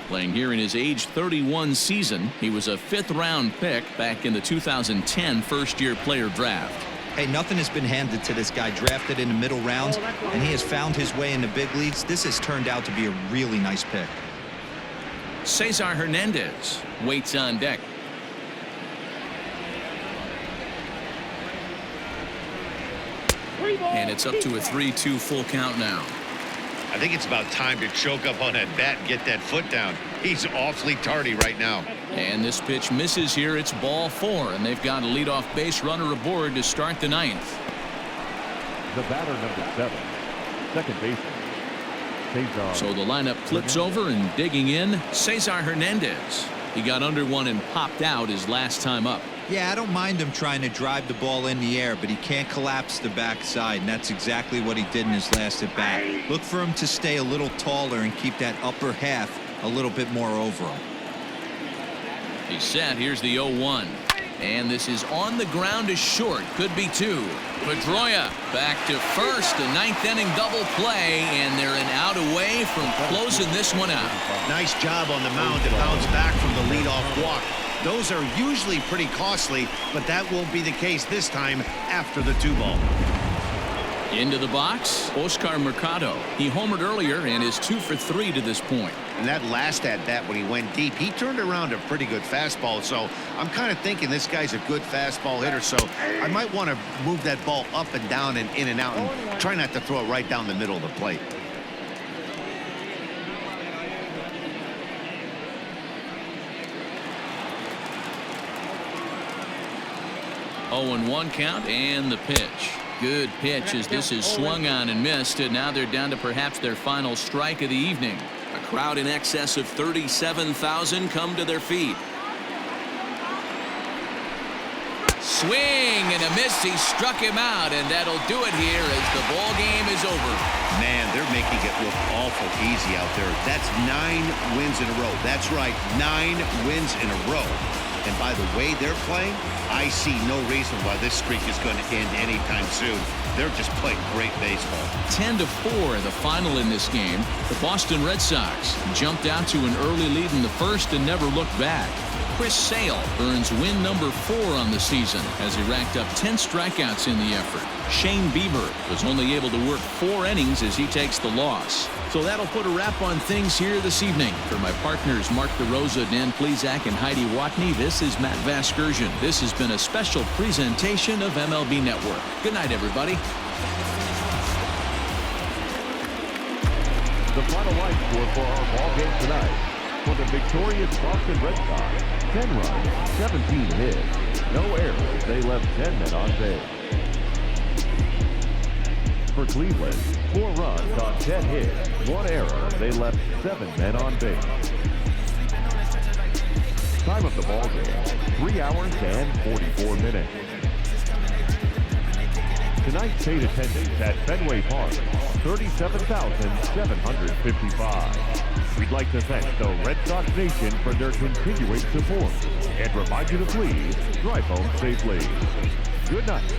playing here in his age 31 season. He was a 5th-round pick back in the 2010 first-year player draft. Hey, nothing has been handed to this guy. Drafted in the middle rounds, and he has found his way in the big leagues. This has turned out to be a really nice pick. Cesar Hernandez waits on deck. And it's up to a 3-2 full count now. I think it's about time to choke up on that bat and get that foot down. He's awfully tardy right now. And this pitch misses here. It's ball 4, and they've got a leadoff base runner aboard to start the 9th. The batter, number 7, second baseman. So the lineup flips over, and digging in, Cesar Hernandez. He got under one and popped out his last time up. Yeah, I don't mind him trying to drive the ball in the air, but he can't collapse the backside, and that's exactly what he did in his last at bat. Look for him to stay a little taller and keep that upper half a little bit more over him. He's set. Here's the 0-1. And this is on the ground to short. Could be 2. Pedroia back to first. A 9th inning double play, and they're an out away from closing this one out. Nice job on the mound to bounce back from the leadoff walk. Those are usually pretty costly, but that won't be the case this time after the 2-ball. Into the box, Oscar Mercado. He homered earlier and is 2 for 3 to this point. And that last at bat when he went deep, he turned around a pretty good fastball. So I'm kind of thinking this guy's a good fastball hitter. So I might want to move that ball up and down and in and out and try not to throw it right down the middle of the plate. Oh, and 1 count, and the pitch. Good pitch as this is swung on and missed, and now they're down to perhaps their final strike of the evening. A crowd in excess of 37,000 come to their feet. Swing and a miss. He struck him out, and that'll do it here as the ball game is over. Man, they're making it look awful easy out there. That's 9 wins in a row. That's right, 9 wins in a row. And by the way they're playing, I see no reason why this streak is going to end anytime soon. They're just playing great baseball. 10-4 the final in this game. The Boston Red Sox jumped out to an early lead in the first and never looked back. Chris Sale earns win number 4 on the season as he racked up 10 strikeouts in the effort. Shane Bieber was only able to work 4 innings as he takes the loss. So that'll put a wrap on things here this evening. For my partners Mark DeRosa, Dan Plesac, and Heidi Watney, this is Matt Vasgersian. This has been a special presentation of MLB Network. Good night, everybody. The final line score for our ball game tonight. For the victorious Boston Red Sox, 10 runs, 17 hits, no errors. They left 10 men on base. For Cleveland, 4 runs on 10 hits, 1 error. They left 7 men on base. Time of the ball game, 3 hours and 44 minutes. Tonight's paid attendance at Fenway Park, 37,755. We'd like to thank the Red Sox Nation for their continuing support and remind you to please drive home safely. Good night.